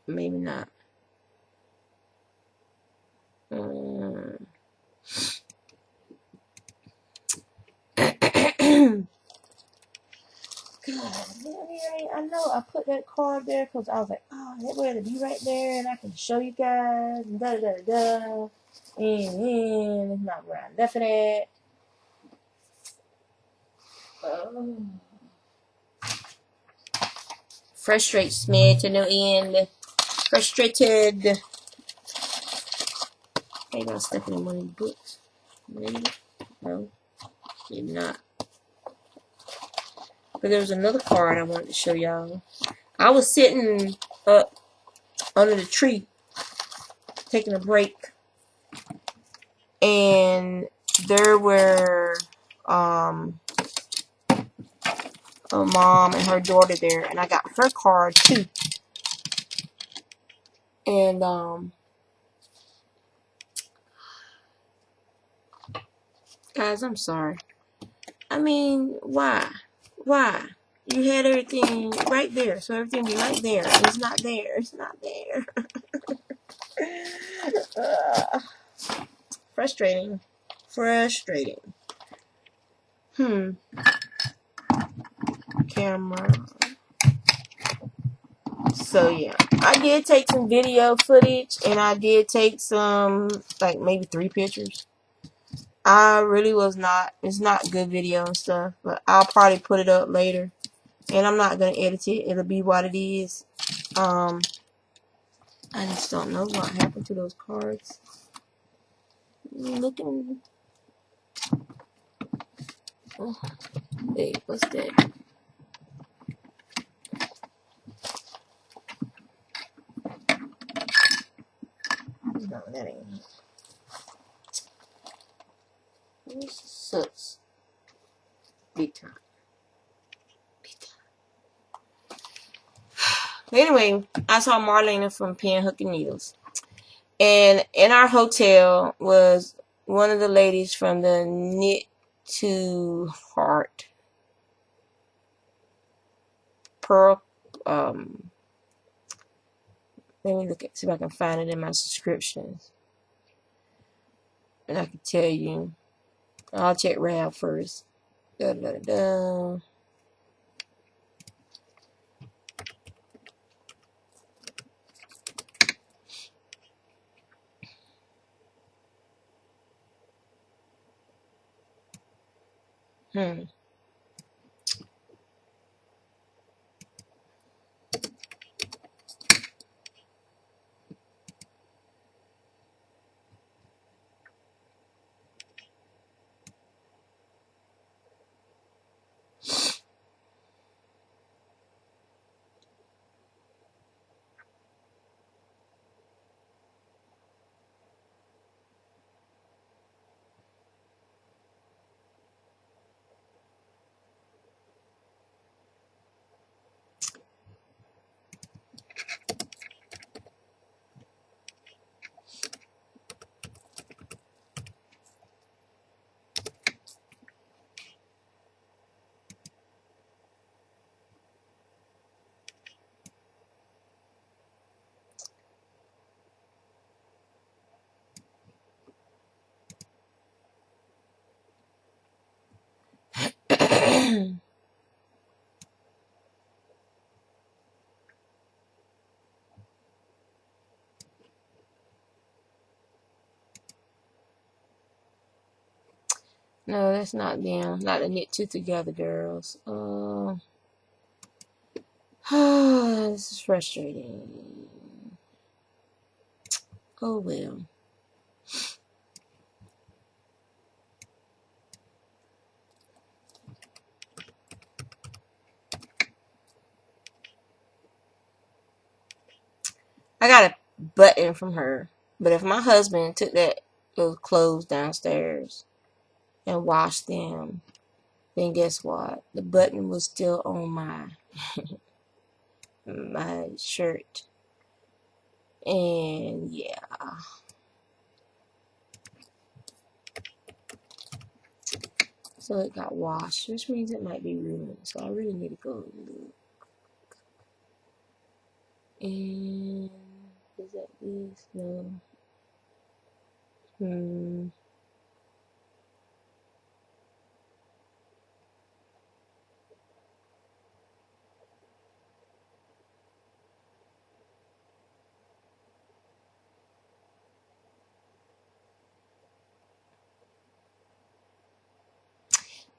Maybe not. God, I know I put that card there because I was like, oh, that way to be right there and I can show you guys and da da da. And it's not where I left it at. Oh. Frustrates me to no end. Frustrated. Maybe I'll stuff it in one of the books. Maybe. No. Maybe not. But there was another card I wanted to show y'all. I was sitting up under the tree taking a break, and there were a mom and her daughter there, and I got her card too. And guys, I'm sorry. I mean, why? Why? You had everything right there, so everything be right there. It's not there. It's not there. Frustrating. Frustrating. Camera. So yeah, I did take some video footage, and I did take some, like maybe 3 pictures. I really was not, it's not good video and stuff, but I'll probably put it up later, and I'm not gonna edit it. It'll be what it is. I just don't know what happened to those cards. Looking. Oh, hey, what's that? No, that ain't it. This sucks. Big time. Big time. Anyway, I saw Marlena from Pen Hook and Needles. And in our hotel was one of the ladies from the Knit to Heart Pearl. Let me look at, see if I can find it in my subscriptions, and I can tell you. I'll check Rab first. Da, da, da. No, that's not them. Not the Knit Two Together girls. This is frustrating. Oh well. I got a button from her. But if my husband took those clothes downstairs and washed them, then guess what? The button was still on my shirt. And yeah. So it got washed, which means it might be ruined. So I really need to go look. And is that this? No.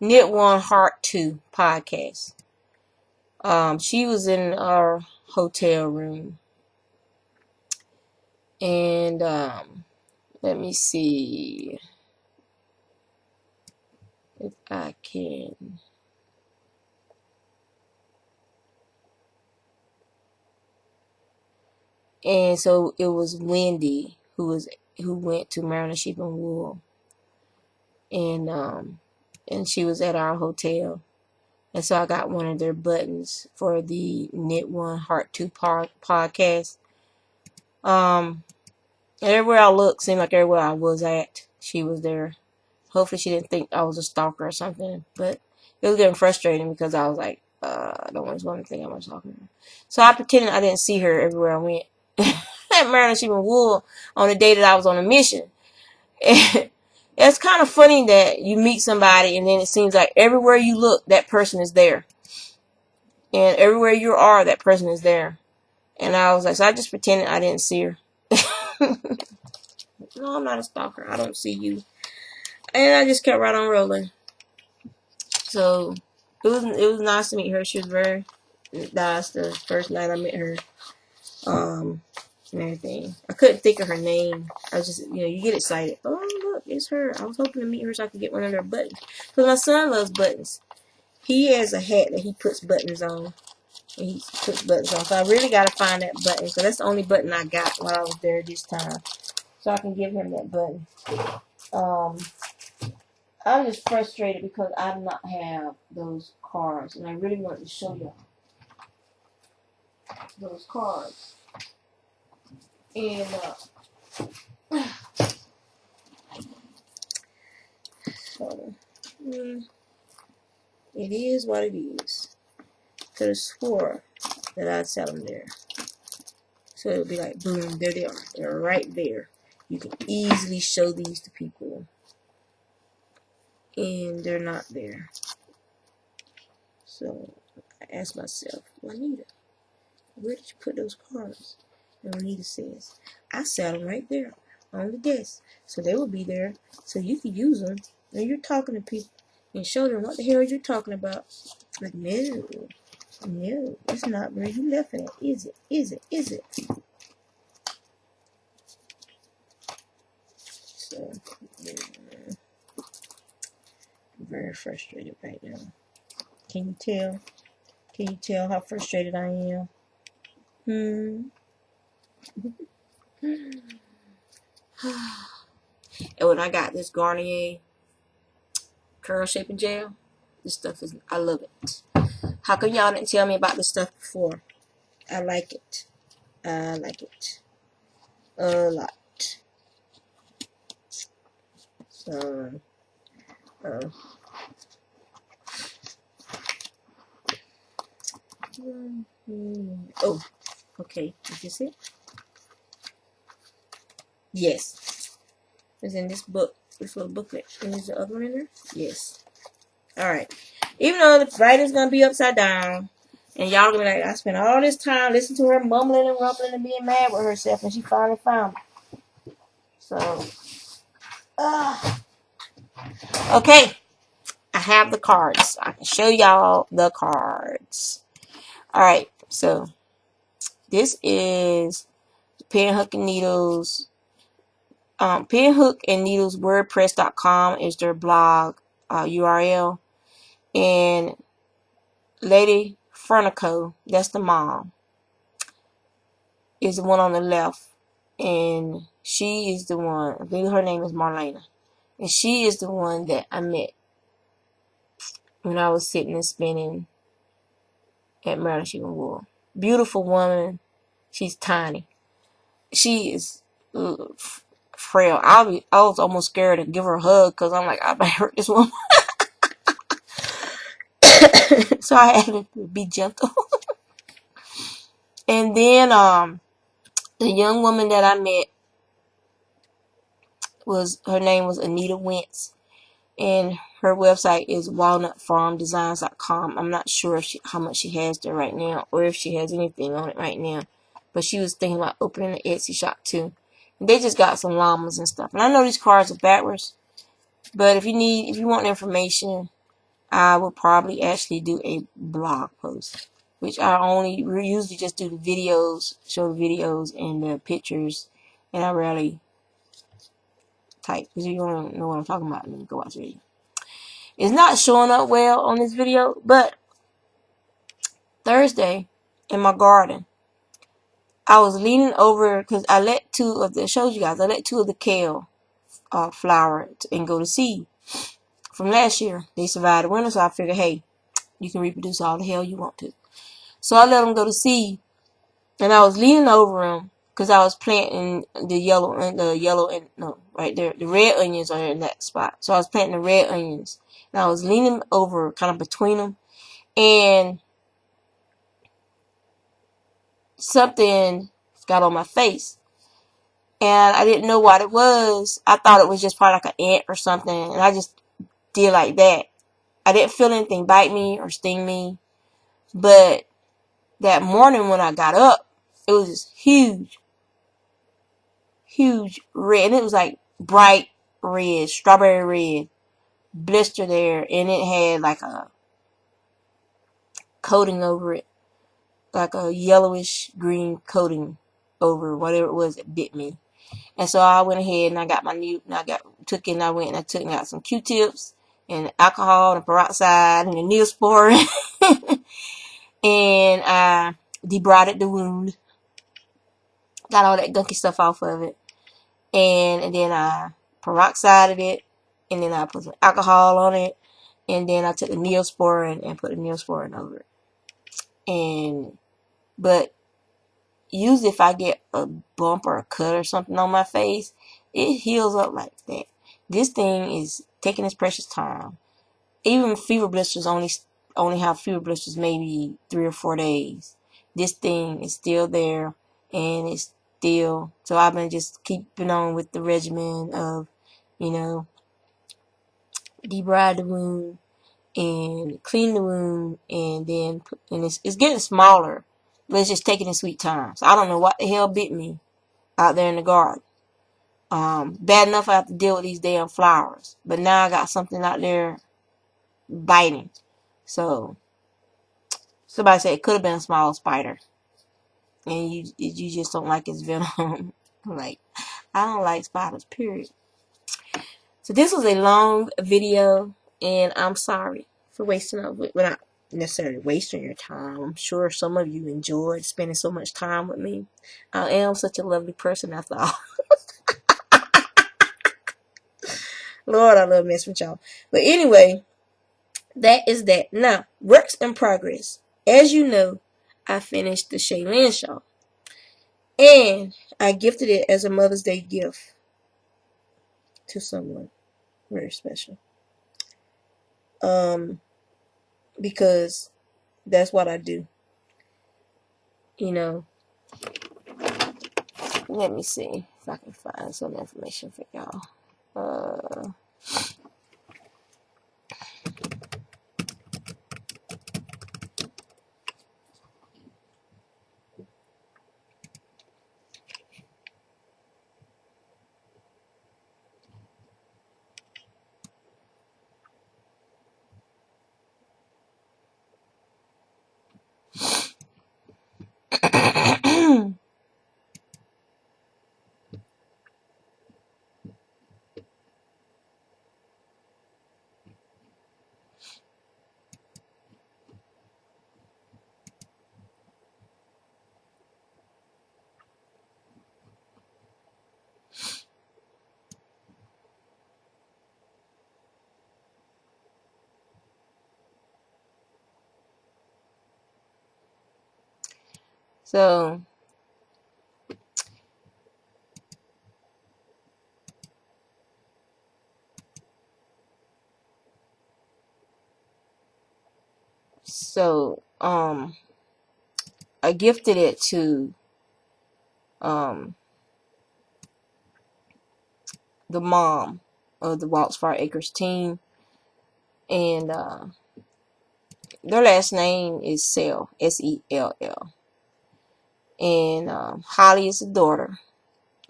Knit One Heart 2 podcast. She was in our hotel room. And let me see if I can. And so it was Wendy who went to Maryland Sheep and Wool. And she was at our hotel. And so I got one of their buttons for the Knit One Heart 2 podcast. Everywhere I looked, seemed like everywhere I was at, she was there. Hopefully she didn't think I was a stalker or something. But it was getting frustrating because I was like, I don't want to think I was stalking her. So I pretended I didn't see her everywhere I went. At Maryland Sheep and Wool on the day that I was on a mission. And it's kind of funny that you meet somebody and then it seems like everywhere you look, that person is there. And everywhere you are, that person is there. And I was like, so I just pretended I didn't see her. No, I'm not a stalker. I don't see you. And I just kept right on rolling. So it was nice to meet her. She was very nice the first night I met her. And everything. I couldn't think of her name. I was just, you get excited. Oh, look, it's her. I was hoping to meet her so I could get one of their buttons. Because my son loves buttons. He has a hat that he puts buttons on. And he puts buttons on. So I really got to find that button. So that's the only button I got while I was there this time. So I can give him that button. I'm just frustrated because I do not have those cards. And I really wanted to show y'all those cards. And, so, it is what it is. Could have swore that I'd sell them there. So it would be like, boom, there they are. They're right there. You can easily show these to people. And they're not there. So I asked myself, Juanita, where did you put those cards? And Juanita says, I sell them right there on the desk. So they will be there so you can use them when you're talking to people and show them what the hell you're talking about. But no, it's not where you left it at. Is it? Is it? Is it? So, I'm very frustrated right now. Can you tell? Can you tell how frustrated I am? And when I got this Garnier curl shaping gel, this stuff is, I love it. How come y'all didn't tell me about this stuff before? I like it. I like it a lot. So, oh, okay. Is this it? Yes. It's in this book, this little booklet. And is the other one in there? Yes. Alright. Even though the writing's going to be upside down, and y'all going to be like, I spent all this time listening to her mumbling and rumbling and being mad with herself, and she finally found it. So, Okay, I have the cards. I can show y'all the cards. Alright, so this is Pinhook and Needles. Pinhook and Needles WordPress.com is their blog URL. And Lady Fronico, that's the mom, is the one on the left. And she is the one, I believe her name is Marlena. And she is the one that I met when I was sitting and spinning at Maryland Chicken Wool. Beautiful woman. She's tiny. She is frail. I was almost scared to give her a hug because I'm like, I might hurt this woman. So I had to be gentle. And then the young woman that I met her name was Anita Wentz, and her website is walnutfarmdesigns.com. I'm not sure if how much she has there right now, or if she has anything on it right now. But she was thinking about opening an Etsy shop too. And they just got some llamas and stuff. And I know these cards are backwards, but if you want information, I will probably actually do a blog post, which I usually just do the videos, show the videos and the pictures, and I rarely type, because you don't know what I'm talking about, and then go watch the video. It's not showing up well on this video, but Thursday in my garden, I was leaning over because I let two of the kale flower and go to seed from last year. They survived the winter, so I figured, hey, you can reproduce all the hell you want to. So I let them go to seed, and I was leaning over them because I was planting right there, the red onions are in that spot. So I was planting the red onions, and I was leaning over, kind of between them, and something got on my face, and I didn't know what it was. I thought it was just probably like an ant or something, and I just did like that. I didn't feel anything bite me or sting me, but that morning when I got up, it was this huge red, and it was like bright red, strawberry red blister there, and it had like a coating over it, like a yellowish green coating over whatever it was that bit me. And so I went ahead and I got I took and got some Q-tips and alcohol and peroxide and the Neosporin and I debrided the wound, got all that gunky stuff off of it, and then I peroxided it, and then I put some alcohol on it, and then I took the Neosporin and put the Neosporin over it. But usually if I get a bump or a cut or something on my face, it heals up like that. This thing is taking its precious time. Even fever blisters only have fever blisters maybe 3 or 4 days. This thing is still there, and it's still, so I've been just keeping on with the regimen of, debride the wound and clean the wound, and then it's getting smaller, but it's just taking its sweet time. So I don't know what the hell bit me out there in the garden. Bad enough I have to deal with these damn flowers, but now I got something out there biting. So somebody said it could have been a small spider, and you just don't like its venom. Like, I don't like spiders, period. So this was a long video, and I'm sorry for wasting up with, well, not necessarily wasting your time. I'm sure some of you enjoyed spending so much time with me. I am such a lovely person after all. Lord, I love messing with y'all. But anyway, that is that. Now, works in progress. As you know, I finished the Shaylin shawl, and I gifted it as a Mother's Day gift to someone very special. Because that's what I do. Let me see if I can find some information for y'all. I gifted it to the mom of the Waltz Far Acres team, and their last name is Sell, S-E-L-L, and Holly is the daughter,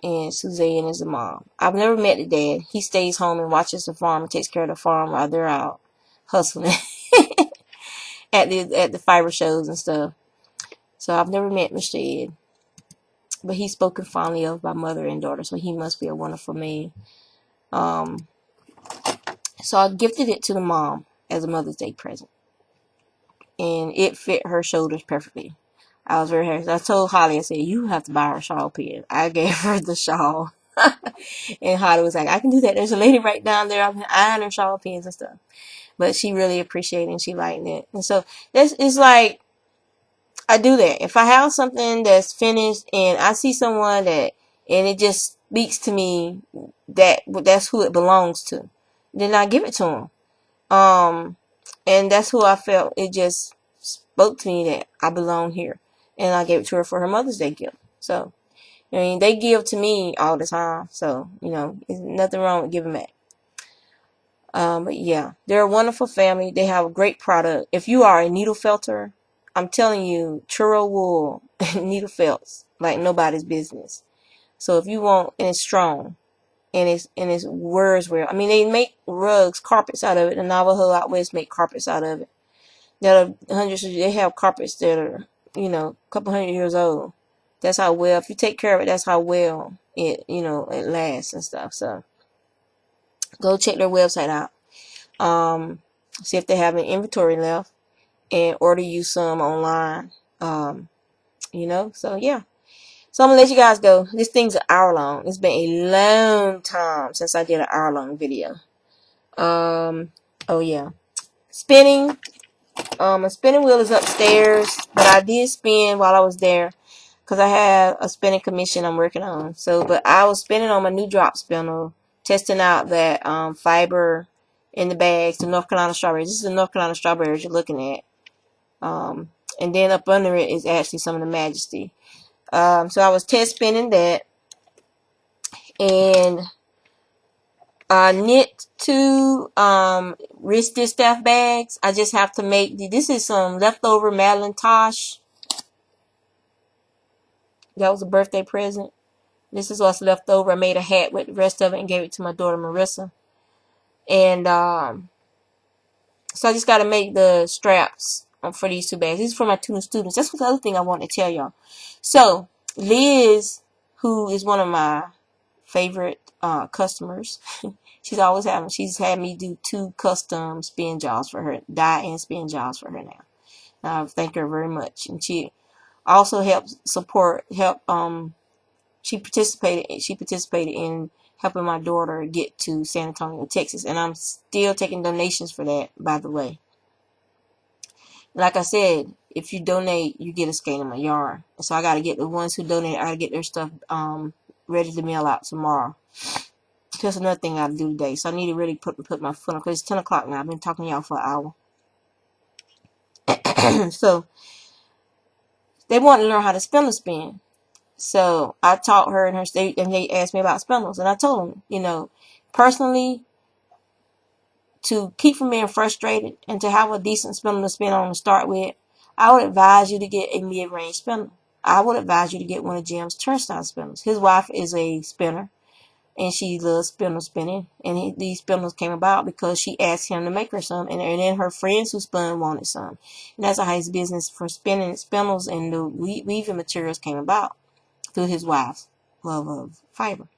and Suzanne is the mom. I've never met the dad. He stays home and watches the farm and takes care of the farm while they're out hustling at the fiber shows and stuff. So I've never met Mr. Ed, but he's spoken fondly of by mother and daughter, so he must be a wonderful man. So I gifted it to the mom as a Mother's Day present, and it fit her shoulders perfectly. I was very happy. So I told Holly, I said, you have to buy her a shawl pin. I gave her the shawl. And Holly was like, I can do that. There's a lady right down there. I'm eyeing her shawl pins and stuff. But she really appreciated it and she liked it. And so it's like, I do that. If I have something that's finished and I see someone and it just speaks to me that's who it belongs to, then I give it to them. And that's who I felt it just spoke to me that I belong here. And I gave it to her for her Mother's Day gift. So, I mean, they give to me all the time. So, there's nothing wrong with giving back. But yeah, they're a wonderful family. They have a great product. If you are a needle felter, I'm telling you, churro wool needle felts like nobody's business. So if you want, and it's strong, and it's words where, I mean, they make rugs, carpets out of it. The Navajo out west make carpets out of it. They have carpets that are, a couple 100 years old. That's how well, if you take care of it, that's how well it lasts and stuff. So go check their website out. See if they have an inventory left and order you some online. So yeah. So I'm gonna let you guys go. This thing's an hour long. It's been a long time since I did an hour long video. Oh yeah. Spinning. A spinning wheel is upstairs, but I did spin while I was there because I had a spinning commission I'm working on. So, but I was spinning on my new drop spindle, testing out that fiber in the bags, the North Carolina strawberries. This is the North Carolina strawberries you're looking at. And then up under it is actually some of the Majesty. So I was test spinning that, and I knit two wrist distaff bags. I just have to make this is some leftover Madeline Tosh. That was a birthday present. This is what's left over. I made a hat with the rest of it and gave it to my daughter Marissa. And so I just got to make the straps for these two bags. These are for my two new students. That's the other thing I want to tell y'all. So Liz, who is one of my favorite customers, she's had me do 2 custom spin jobs for her, dye and spin jobs for her now. I thank her very much. And she also she participated in helping my daughter get to San Antonio, Texas, and I'm still taking donations for that, by the way. Like I said, if you donate, you get a skein of my yarn. So I got to get the ones who donate, I got to get their stuff ready to mail out tomorrow. That's another thing I got to do today. So I need to really put my foot on, because it's 10 o'clock now. I've been talking to y'all for an hour. So they want to learn how to spin. So I taught her and they asked me about spindles, and I told them, personally, to keep from being frustrated and to have a decent spindle to spin on to start with, I would advise you to get a mid-range spindle. I would advise you to get one of Jim's turnstile spindles. His wife is a spinner, and she loves spindle spinning. And these spindles came about because she asked him to make her some, and then her friends who spun wanted some. And that's how his business for spinning spindles and the weaving materials came about, through his wife's love of fiber.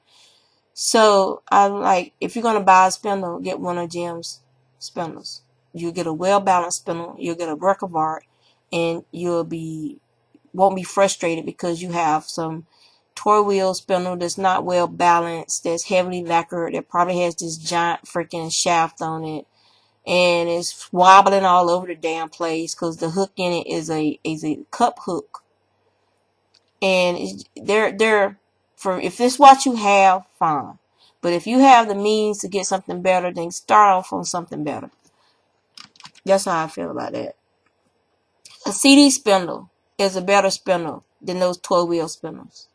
So I'm like, if you're going to buy a spindle, get one of Jim's spindles. You'll get a well-balanced spindle. You'll get a work of art, and won't be frustrated because you have some toy wheel spindle that's not well balanced, that's heavily lacquered, that probably has this giant freaking shaft on it, and it's wobbling all over the damn place because the hook in it is a cup hook. And they're for, if this is what you have, fine. But if you have the means to get something better, then start off on something better. That's how I feel about that. A CD spindle is a better spindle than those 12-wheel spindles,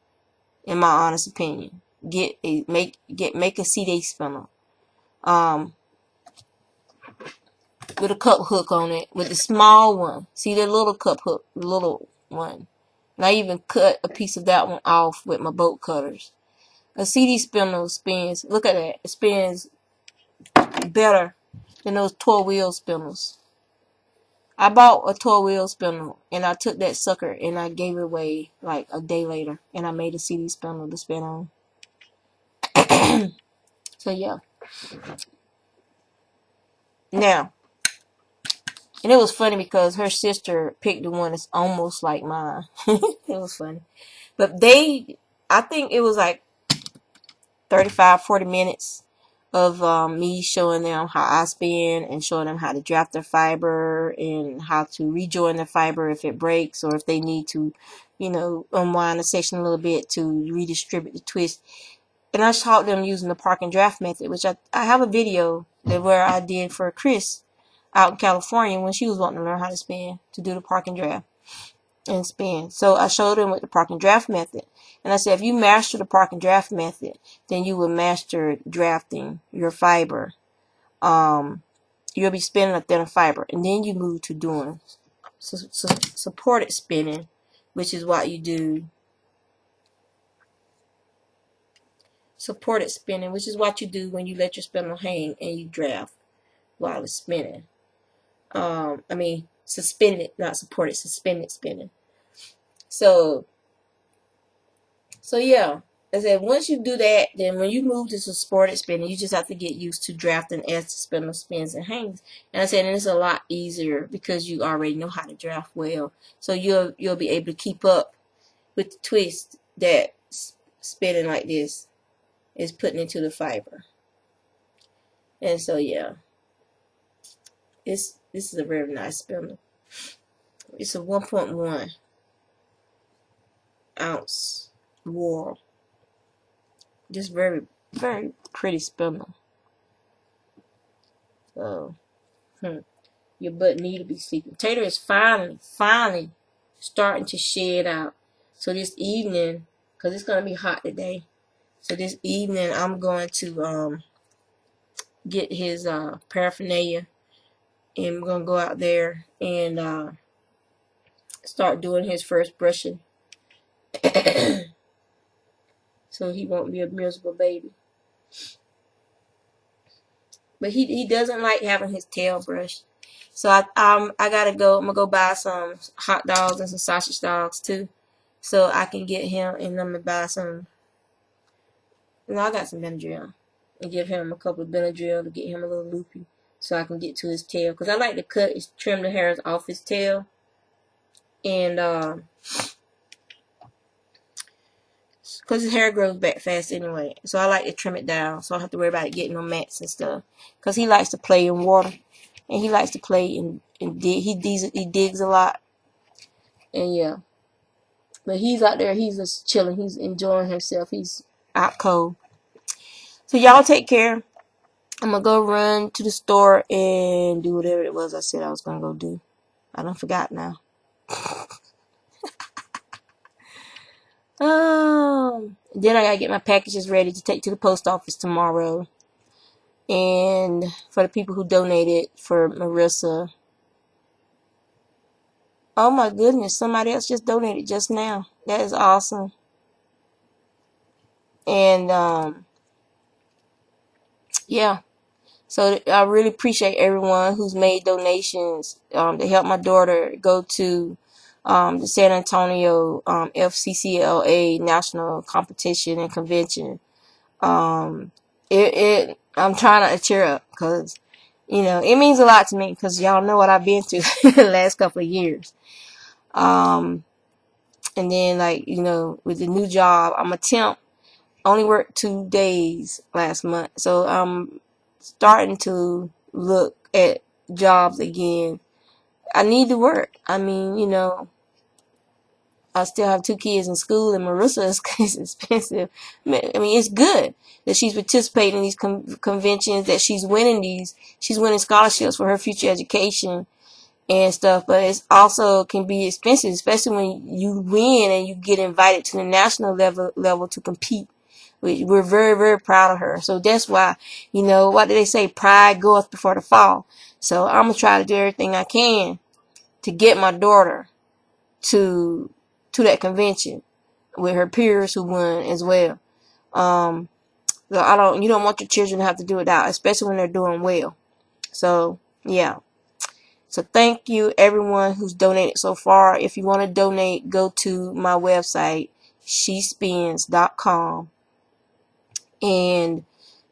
in my honest opinion. Make a CD spindle. With a cup hook on it, with the small one. See the little cup hook, the little one. And I even cut a piece of that one off with my bolt cutters. A CD spindle spins, look at that, it spins better than those 12-wheel spindles. I bought a 12-wheel spindle, and I took that sucker and I gave it away like a day later, and I made a CD spindle to spin on. So yeah. Now, and it was funny because her sister picked the one that's almost like mine. It was funny. But I think it was like 35, 40 minutes of me showing them how I spin and showing them how to draft their fiber and how to rejoin their fiber if it breaks, or if they need to, unwind the section a little bit to redistribute the twist. And I taught them using the park and draft method, which I have a video where I did for Chris out in California when she was wanting to learn how to spin, to do the park and draft and spin. So I showed them with the park and draft method. And I said, if you master the park and draft method, then you will master drafting your fiber. You'll be spinning a thinner fiber. And then you move to doing supported spinning, which is what you do. Supported spinning, which is what you do when you let your spindle hang and you draft while it's spinning. Suspended, not supported, suspended spinning. So yeah, I said once you do that, then when you move to supported spinning, you just have to get used to drafting as the spindle spins and hangs. And I said, and it's a lot easier because you already know how to draft well. So you'll be able to keep up with the twist that spinning like this is putting into the fiber. And so yeah, this is a very nice spindle. It's a 1.1 ounce whorl. Just very, very pretty spindle. So, your butt need to be sleeping. Tater is finally starting to shed out. So this evening, because it's going to be hot today, so this evening I'm going to get his paraphernalia, and we're going to go out there and start doing his first brushing. So he won't be a miserable baby. But he doesn't like having his tail brushed. So I gotta go. I'm gonna go buy some hot dogs and some sausage dogs too, so I can get him. And I'm gonna buy some. No, I got some Benadryl, and give him a couple of Benadryl to get him a little loopy, so I can get to his tail. Cause I like to trim the hairs off his tail, and because his hair grows back fast anyway. So I like to trim it down, so I don't have to worry about it getting on mats and stuff. Cause he likes to play in water, and he likes to play and dig. He digs a lot, and yeah. But he's out there. He's just chilling. He's enjoying himself. He's out cold. So y'all take care. I'm gonna go run to the store and do whatever it was I said I was gonna go do. I done forgot now. Then I gotta get my packages ready to take to the post office tomorrow. And for the people who donated for Marissa. Oh my goodness, somebody else just donated just now. That is awesome. And yeah. So I really appreciate everyone who's made donations to help my daughter go to the San Antonio FCCLA National Competition and Convention. I'm trying to cheer up because, it means a lot to me because y'all know what I've been through the last couple of years. And then, with the new job, I'm a temp. Only worked 2 days last month. So I'm starting to look at jobs again. I need to work. I mean, I still have 2 kids in school, and Marissa is expensive. I mean, it's good that she's participating in these conventions, that she's winning scholarships for her future education and stuff. But it's also can be expensive, especially when you win and you get invited to the national level to compete. We're very, very proud of her. So that's why, what do they say? Pride goeth before the fall. So I'm going to try to do everything I can to get my daughter to that convention with her peers who won as well. So you don't want your children to have to do it out, especially when they're doing well. So yeah. So thank you everyone who's donated so far. If you want to donate, go to my website, shespins.com, and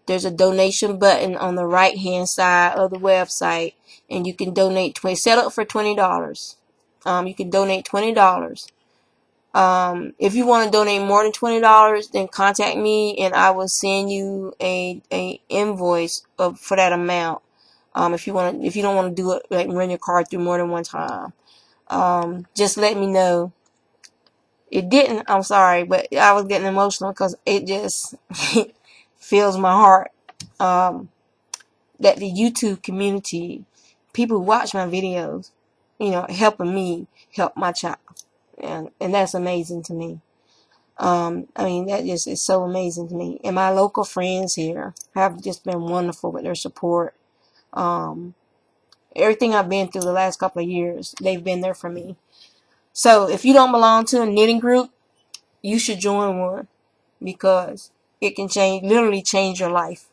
there's a donation button on the right hand side of the website, and you can donate set up for $20. You can donate $20. If you want to donate more than $20, then contact me and I will send you a invoice for that amount. If you don't want to do it, like run your card through more than one time, just let me know. It didn't. I'm sorry, but I was getting emotional because it just fills my heart. That the YouTube community, people who watch my videos, helping me help my child. And that's amazing to me. I mean, that just is so amazing to me. And my local friends here have just been wonderful with their support. Everything I've been through the last couple of years, they've been there for me. So if you don't belong to a knitting group, you should join one, because it can literally change your life.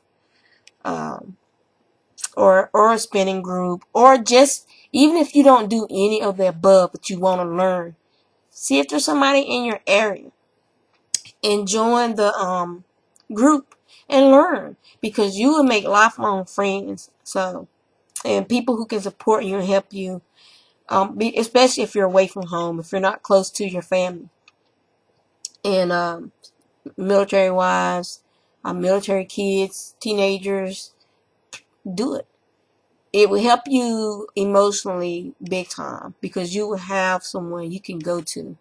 Or a spinning group, or just, even if you don't do any of the above, but you want to learn, see if there's somebody in your area and join the group and learn, because you will make lifelong friends. So, and people who can support you and help you, especially if you're away from home, if you're not close to your family. And military wives, military kids, teenagers, do it. It will help you emotionally big time, because you will have someone you can go to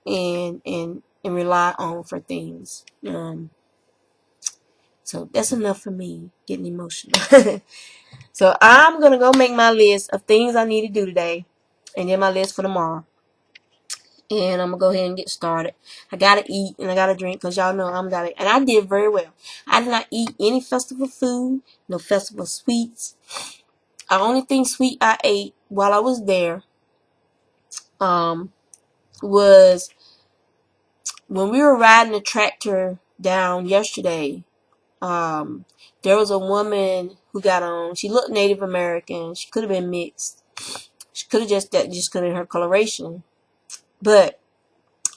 and rely on for things. So that's enough for me getting emotional. So I'm going to go make my list of things I need to do today, and then my list for tomorrow. And I'm going to go ahead and get started. I got to eat and I got to drink, because y'all know I'm diabetic. And I did very well. I did not eat any festival food, no festival sweets. The only thing sweet I ate while I was there was when we were riding the tractor down yesterday. There was a woman who got on. She looked Native American. She could have been mixed. She could have just could have her coloration, but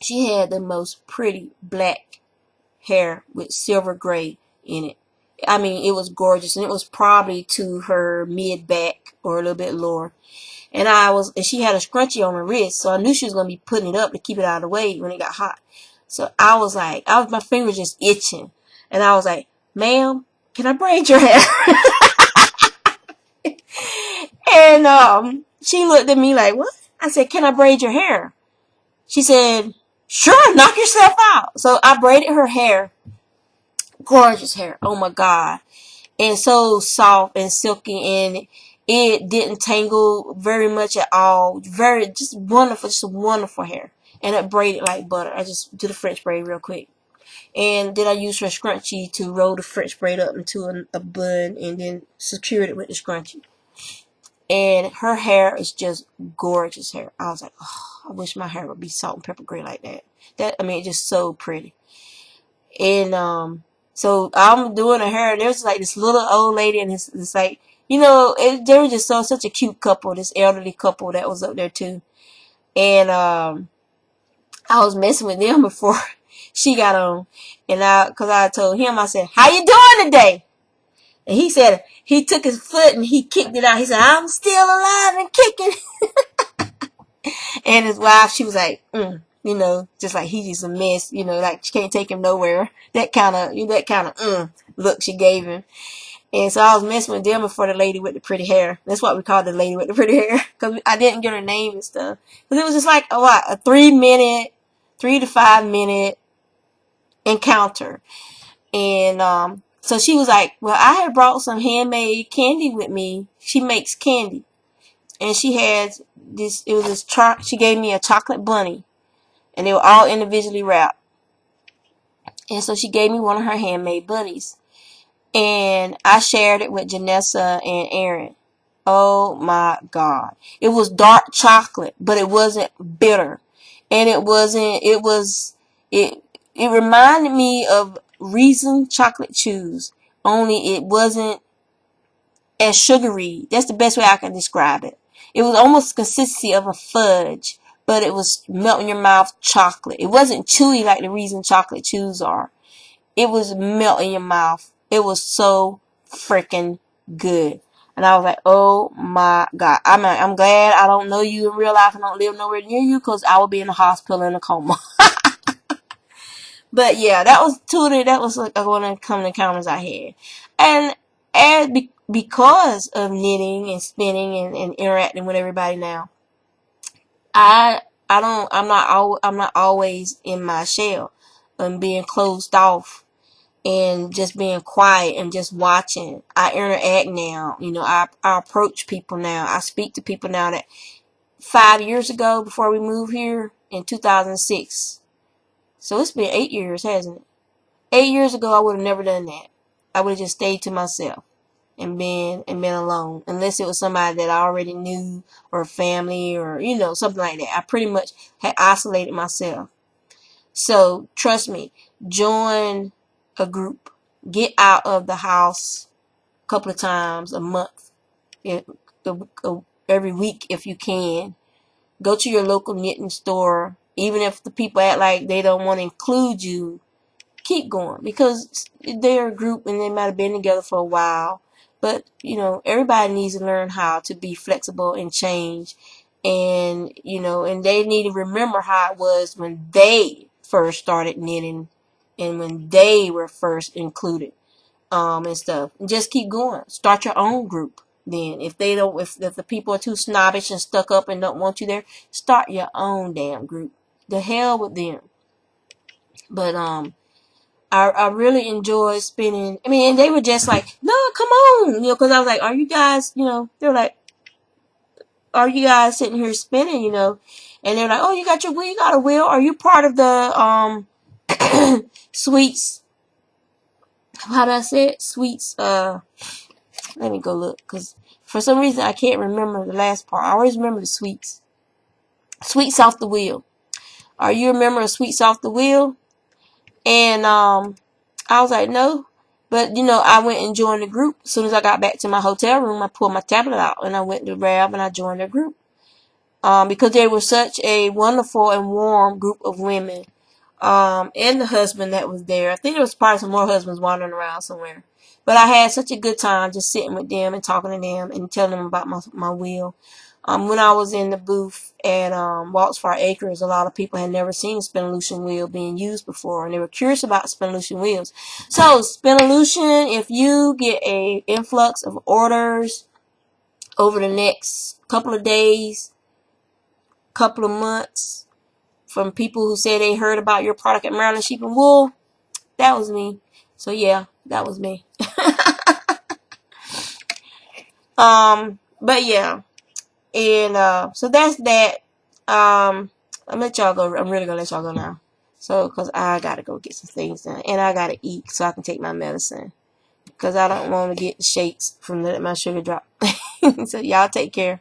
she had the most pretty black hair with silver gray in it. I mean, it was gorgeous, and it was probably to her mid back or a little bit lower. And she had a scrunchie on her wrist, so I knew she was gonna be putting it up to keep it out of the way when it got hot. So my fingers just itching, and I was like, "Ma'am, can I braid your hair?" And she looked at me like, "What?" I said, "Can I braid your hair?" She said, "Sure, knock yourself out." So I braided her hair. Gorgeous hair. Oh my God. And so soft and silky, and it didn't tangle very much at all. Just wonderful, just a wonderful hair. And it braided like butter. I just did a French braid real quick. And then I used her scrunchie to roll the French braid up into a bun, and then secured it with the scrunchie. And her hair is just gorgeous hair. I was like, oh, I wish my hair would be salt and pepper gray like that. It's just so pretty. And so I'm doing her hair, and there's like this little old lady, and it's like, they were just such a cute couple, this elderly couple that was up there too. And I was messing with them before she got on, and because I told him, I said, "How you doing today?" And he said, he took his foot and he kicked it out. He said, "I'm still alive and kicking." And his wife, she was like, just like he's a mess, like she can't take him nowhere. That kind of look she gave him. And so I was messing with them before the lady with the pretty hair. That's what we called the lady with the pretty hair. Because I didn't get her name and stuff. Because it was just like a 3 to 5 minute encounter. And so she was like, well, I had brought some handmade candy with me. She makes candy. And she had this, she gave me a chocolate bunny. And they were all individually wrapped. And so she gave me one of her handmade bunnies. And I shared it with Janessa and Aaron. Oh my God. It was dark chocolate, but it wasn't bitter. And it reminded me of Reason chocolate chews, only it wasn't as sugary. That's the best way I can describe it. It was almost the consistency of a fudge, but it was melt in your mouth chocolate. It wasn't chewy like the Reason chocolate chews are. It was melt in your mouth. It was so freaking good. And I was like, oh my God. I'm glad I don't know you in real life. I don't live nowhere near you, because I would be in the hospital in a coma. But yeah, that was like one of the common encounters I had. Because of knitting and spinning and interacting with everybody now, I'm not always in my shell. I'm being closed off and just being quiet and just watching. I interact now. I approach people now. I speak to people now that 5 years ago, before we moved here in 2006. So it's been 8 years, hasn't it? 8 years ago, I would have never done that. I would have just stayed to myself and been alone, unless it was somebody that I already knew, or family, or something like that. I pretty much had isolated myself. So trust me, join a group. Get out of the house a couple of times a month, every week if you can. Go to your local knitting store. Even if the people act like they don't want to include you, keep going, because they're a group and they might have been together for a while. But everybody needs to learn how to be flexible and change, and and they need to remember how it was when they first started knitting and when they were first included and stuff. And just keep going. Start your own group. Then if the people are too snobbish and stuck up and don't want you there, start your own damn group. The hell with them. But I really enjoyed spinning. I mean, and they were just like, no, come on, because I was like, are you guys, they're like, are you guys sitting here spinning, and they're like, oh, you got a wheel. Are you part of the sweets? How did I say it? Sweets. Let me go look, because for some reason I can't remember the last part. I always remember the sweets. Sweets off the wheel. Are you a member of Sweets Off the Wheel? And I was like, no. But, I went and joined the group. As soon as I got back to my hotel room, I pulled my tablet out and I went to Rab and I joined the group. Because they were such a wonderful and warm group of women. And the husband that was there. I think there was probably some more husbands wandering around somewhere. But I had such a good time just sitting with them and talking to them and telling them about my wheel. When I was in the booth at Waltz Far Acres, a lot of people had never seen a Spinolution wheel being used before, and they were curious about Spinolution wheels. So, Spinolution, if you get a influx of orders over the next couple of days, couple of months, from people who say they heard about your product at Maryland Sheep and Wool, that was me. So, yeah, that was me. But yeah. And so that's that. I'm let y'all go. I'm really gonna let y'all go now. So, cause I gotta go get some things done, and I gotta eat so I can take my medicine. Cause I don't want to get the shakes from letting my sugar drop. So y'all take care.